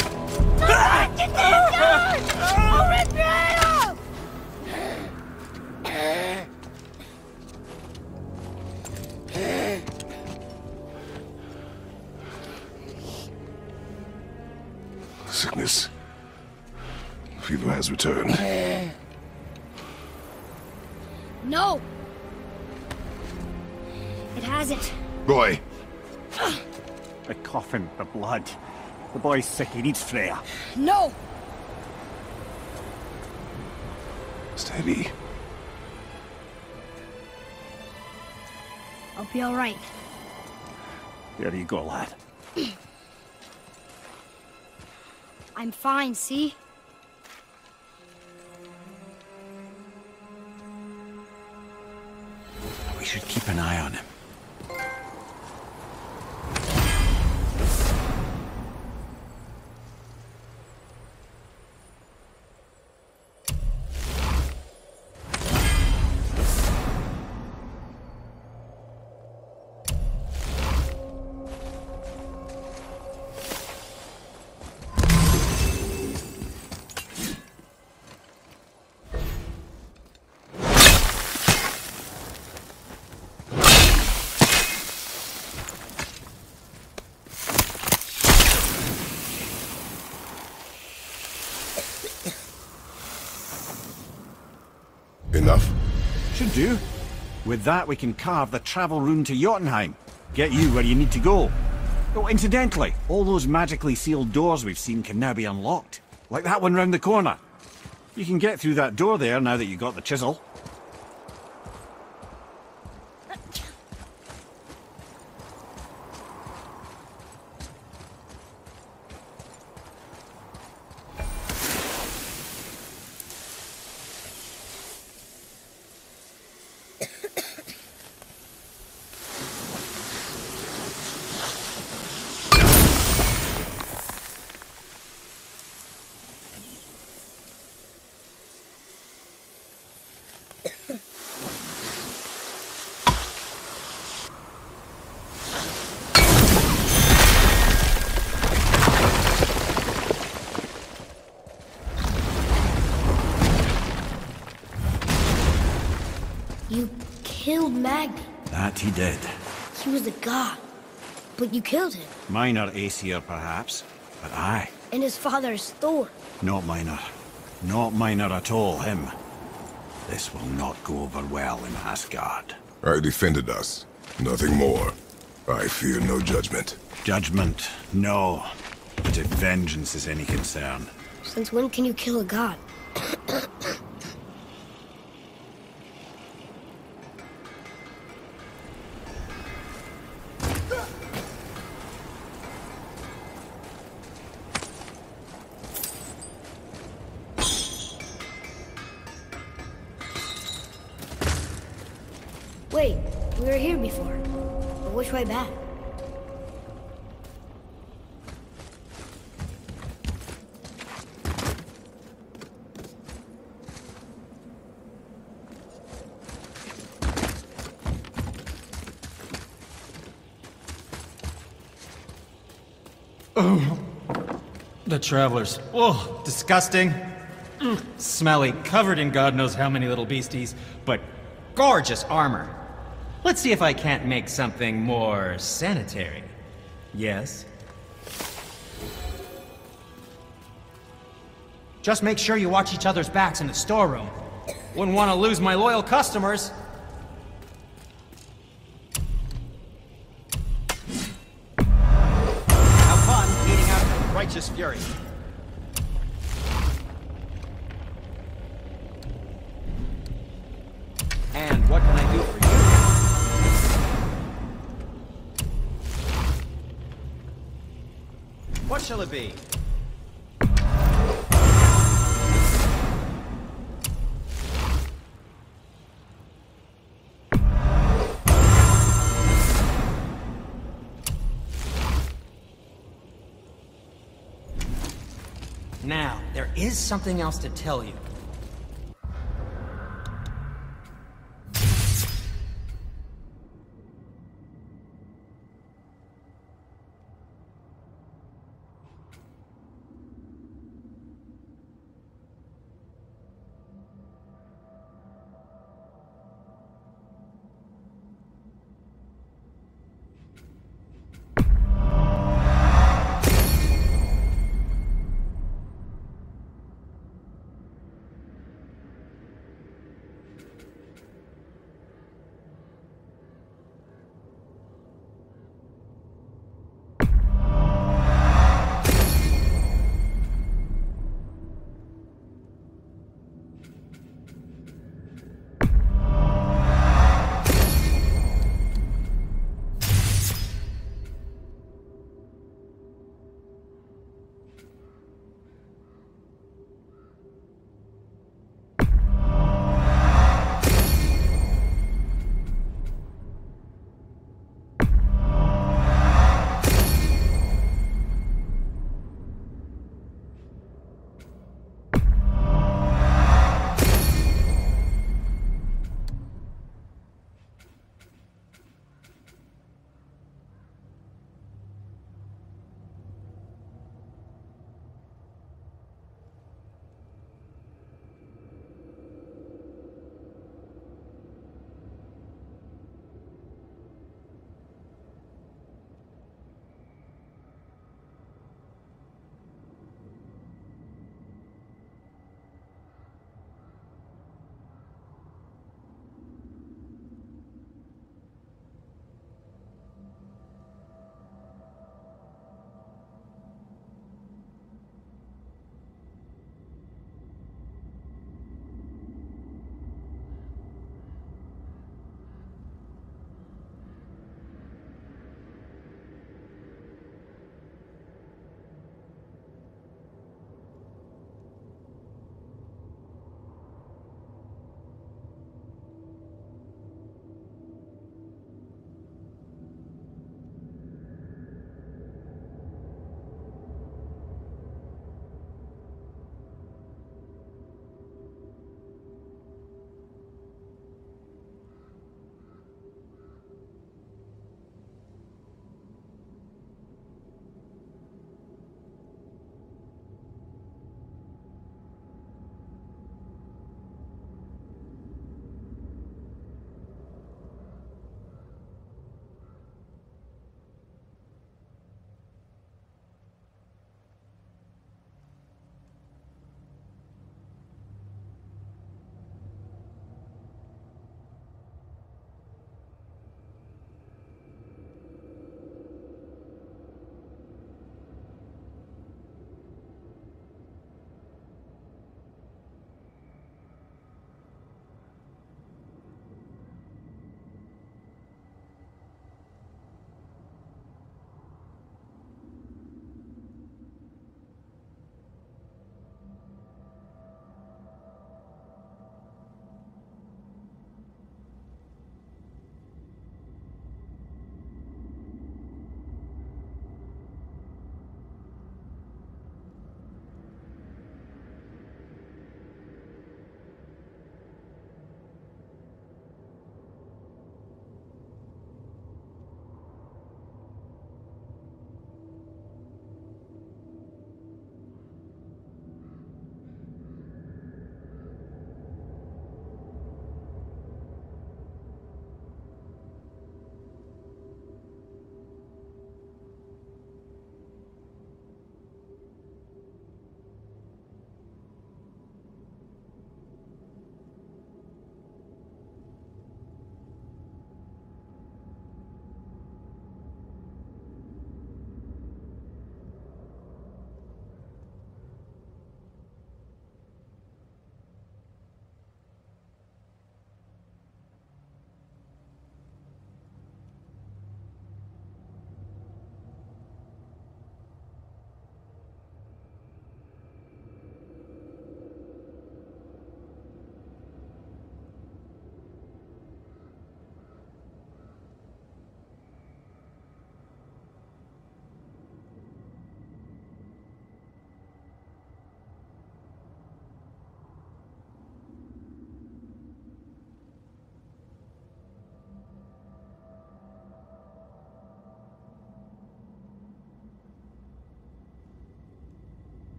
Sickness. Fever has returned. No! It hasn't. Roy! The coughing, the blood. The boy's sick, he needs Freya. No! Steady. I'll be alright. There you go, lad. I'm fine, see? We should keep an eye on him. Enough? Should do. With that, we can carve the travel rune to Jotunheim. Get you where you need to go. Oh, incidentally, all those magically sealed doors we've seen can now be unlocked. Like that one round the corner. You can get through that door there now that you got the chisel. You killed Magni. That he did. He was a god. But you killed him. Minor Aesir, perhaps. But aye. And his father is Thor. Not minor. Not minor at all, him. This will not go over well in Asgard. I defended us. Nothing more. I fear no judgment. Judgment, no. But if vengeance is any concern. Since when can you kill a god? Wait, we were here before. But which way back? The travelers. Oh, disgusting. Smelly, covered in God knows how many little beasties, but gorgeous armor. Let's see if I can't make something more sanitary. Yes? Just make sure you watch each other's backs in the storeroom. Wouldn't want to lose my loyal customers. Have fun eating out righteous fury. And what can I do for you? What shall it be? Now, there is something else to tell you.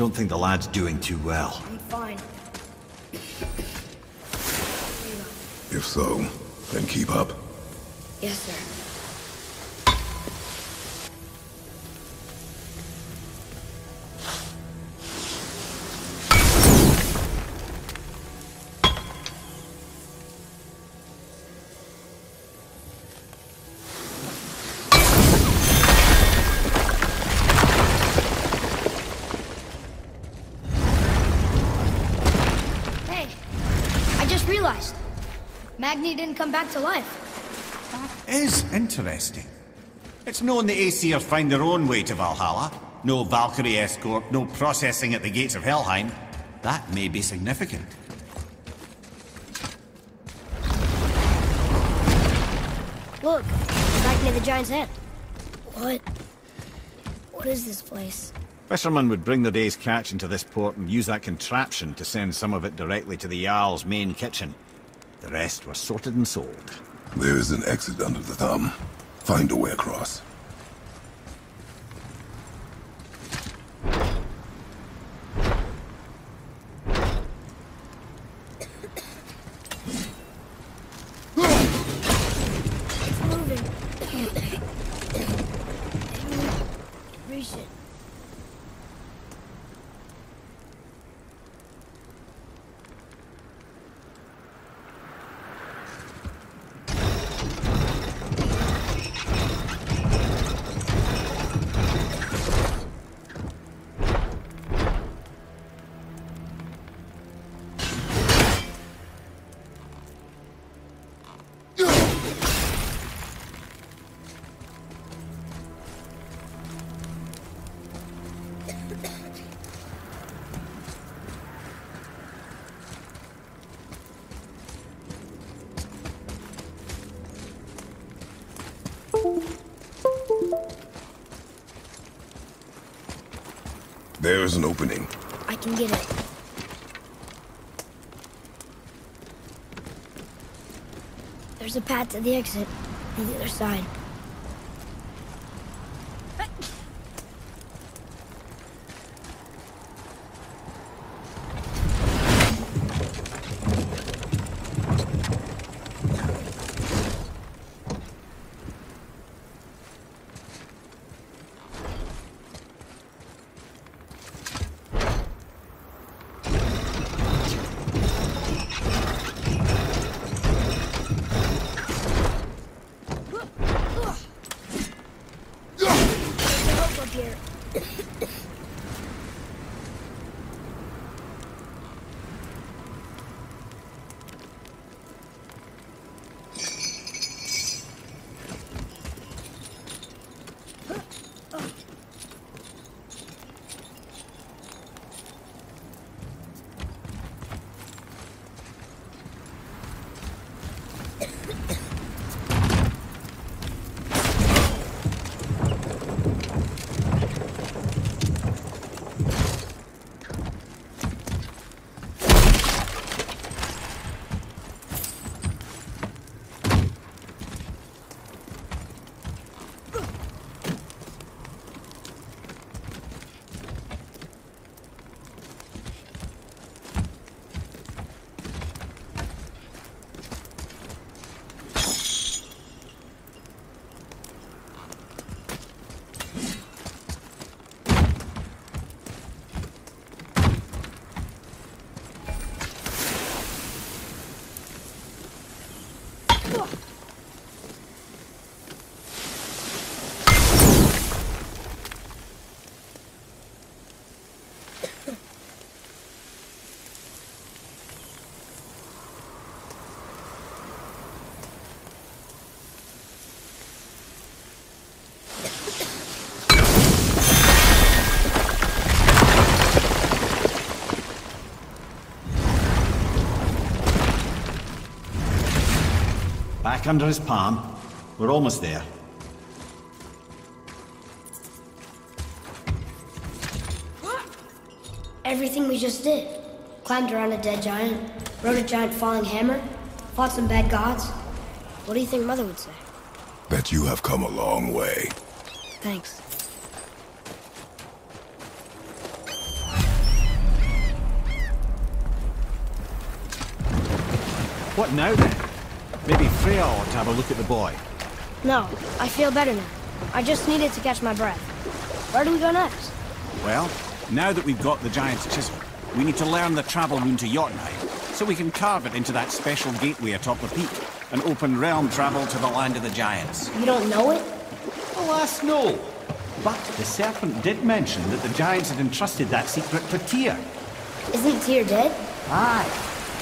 don't think the lad's doing too well. I'm fine. If so, then keep up. Yes, sir. Hey, I just realized. Magni didn't come back to life. Is interesting. It's known the Aesir find their own way to Valhalla. No Valkyrie escort, no processing at the gates of Helheim. That may be significant. Look, back near the giant's head. What is this place? Fishermen would bring their day's catch into this port and use that contraption to send some of it directly to the Jarl's main kitchen. The rest were sorted and sold. There is an exit under the thumb. Find a way across. It's moving. Reach it. There's an opening. I can get it. There's a path to the exit on the other side. Here. Back under his palm. We're almost there. Everything we just did. Climbed around a dead giant, rode a giant falling hammer, fought some bad gods. What do you think Mother would say? That you have come a long way. Thanks. What now then? Maybe Freya ought to have a look at the boy. No, I feel better now. I just needed to catch my breath. Where do we go next? Well, now that we've got the giant's chisel, we need to learn the travel rune to Jotunheim, so we can carve it into that special gateway atop the peak, and open realm travel to the land of the giants. You don't know it? Alas, no. But the serpent did mention that the giants had entrusted that secret to Tyr. Isn't Tyr dead? Aye,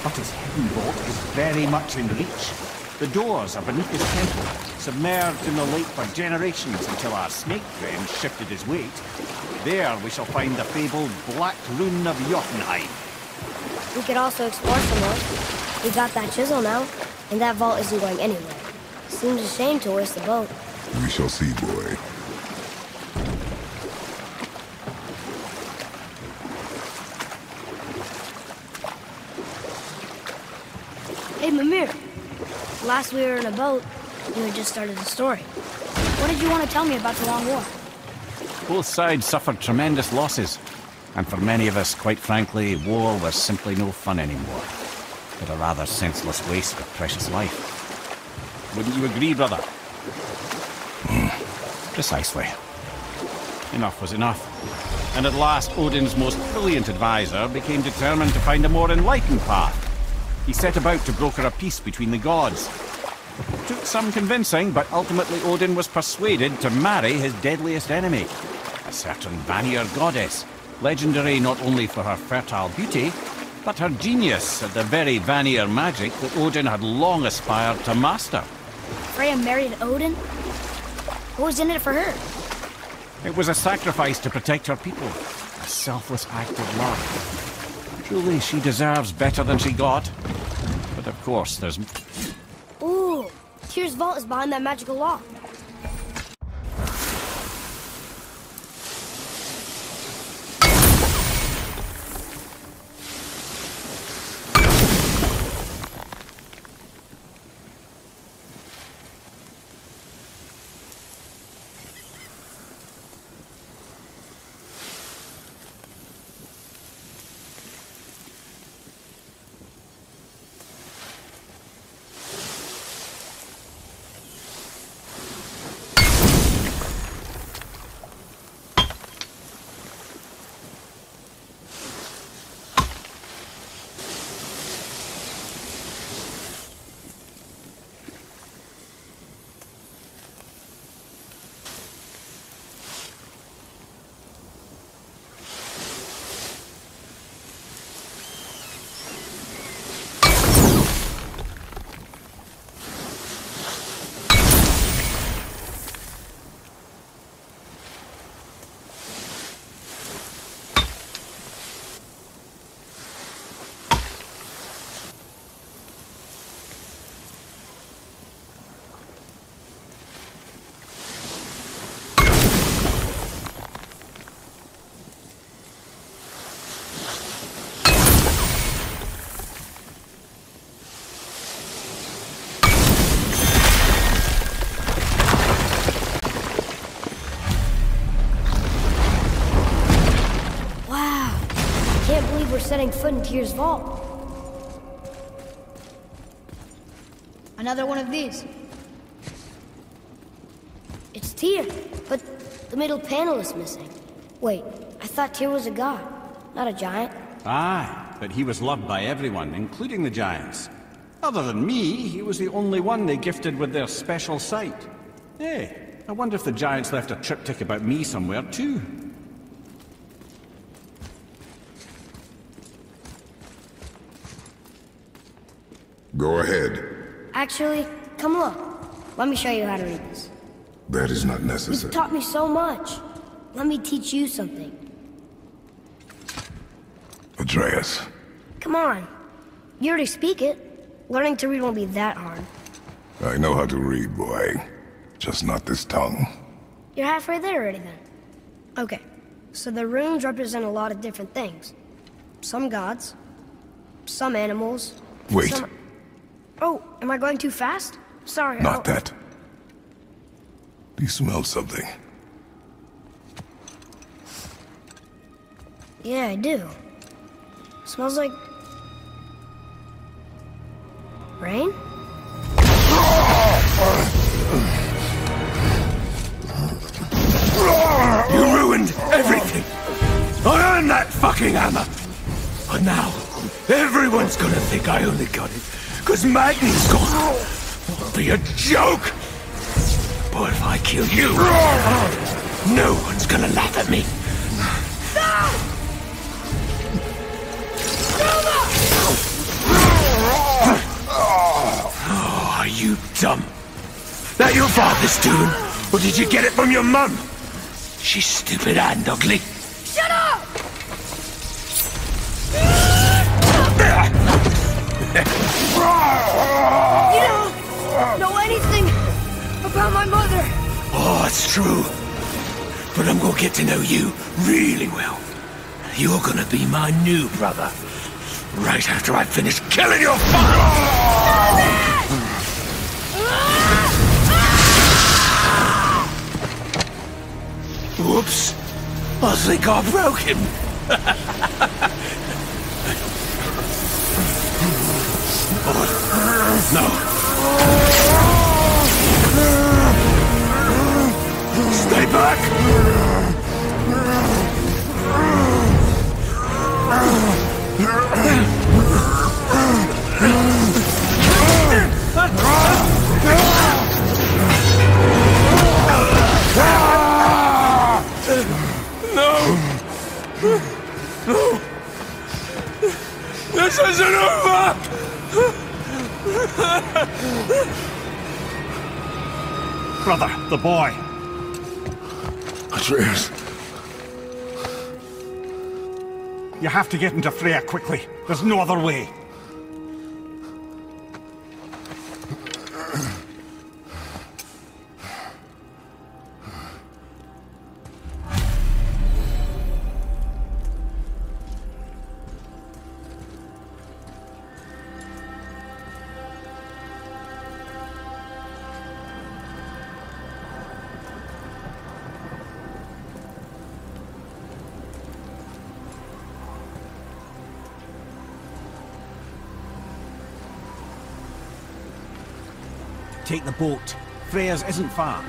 but his hidden vault is very much in reach. The doors are beneath his temple, submerged in the lake for generations until our snake friend shifted his weight. There we shall find the fabled Black Rune of Jotunheim. We could also explore some more. We got that chisel now, and that vault isn't going anywhere. Seems a shame to waste the boat. We shall see, boy. Hey, Mimir. Last we were in a boat, you had just started the story. What did you want to tell me about the Long War? Both sides suffered tremendous losses, and for many of us, quite frankly, war was simply no fun anymore. But a rather senseless waste of precious life. Wouldn't you agree, brother? Precisely. Enough was enough. And at last, Odin's most brilliant advisor became determined to find a more enlightened path. He set about to broker a peace between the gods. It took some convincing, but ultimately Odin was persuaded to marry his deadliest enemy, a certain Vanir goddess, legendary not only for her fertile beauty, but her genius at the very Vanir magic that Odin had long aspired to master. Freya married Odin? What was in it for her? It was a sacrifice to protect her people, a selfless act of love. Truly, she deserves better than she got. But of course, there's... Ooh, Tyr's vault is behind that magical lock. Setting foot in Tyr's vault. Another one of these. It's Tyr, but the middle panel is missing. Wait, I thought Tyr was a god, not a giant. Aye, but he was loved by everyone, including the giants. Other than me, he was the only one they gifted with their special sight. Hey, I wonder if the giants left a triptych about me somewhere too. Go ahead. Actually, come look. Let me show you how to read this. That is not necessary. You've taught me so much. Let me teach you something. Atreus. Come on. You already speak it. Learning to read won't be that hard. I know how to read, boy. Just not this tongue. You're halfway there already then. Okay, so the runes represent a lot of different things. Some gods, some animals. Wait. Some... Oh, am I going too fast? Sorry. Not that. Do you smell something? Yeah, I do. Smells like... Rain? You ruined everything! I earned that fucking hammer! But now, everyone's gonna think I only got it because Magni's gone. It'll be a joke! But if I kill you, no one's gonna laugh at me. Oh, are you dumb? That your father's doing? Or did you get it from your mum? She's stupid and ugly. Shut up! You don't know anything about my mother. Oh, it's true. But I'm gonna get to know you really well. You're gonna be my new brother. Right after I finish killing your father! Whoops. I think I broke him. No. Stay back! No! No! This isn't over! Brother, the boy. Atreus. You have to get into Freya quickly. There's no other way. Take the boat. Freya's isn't far.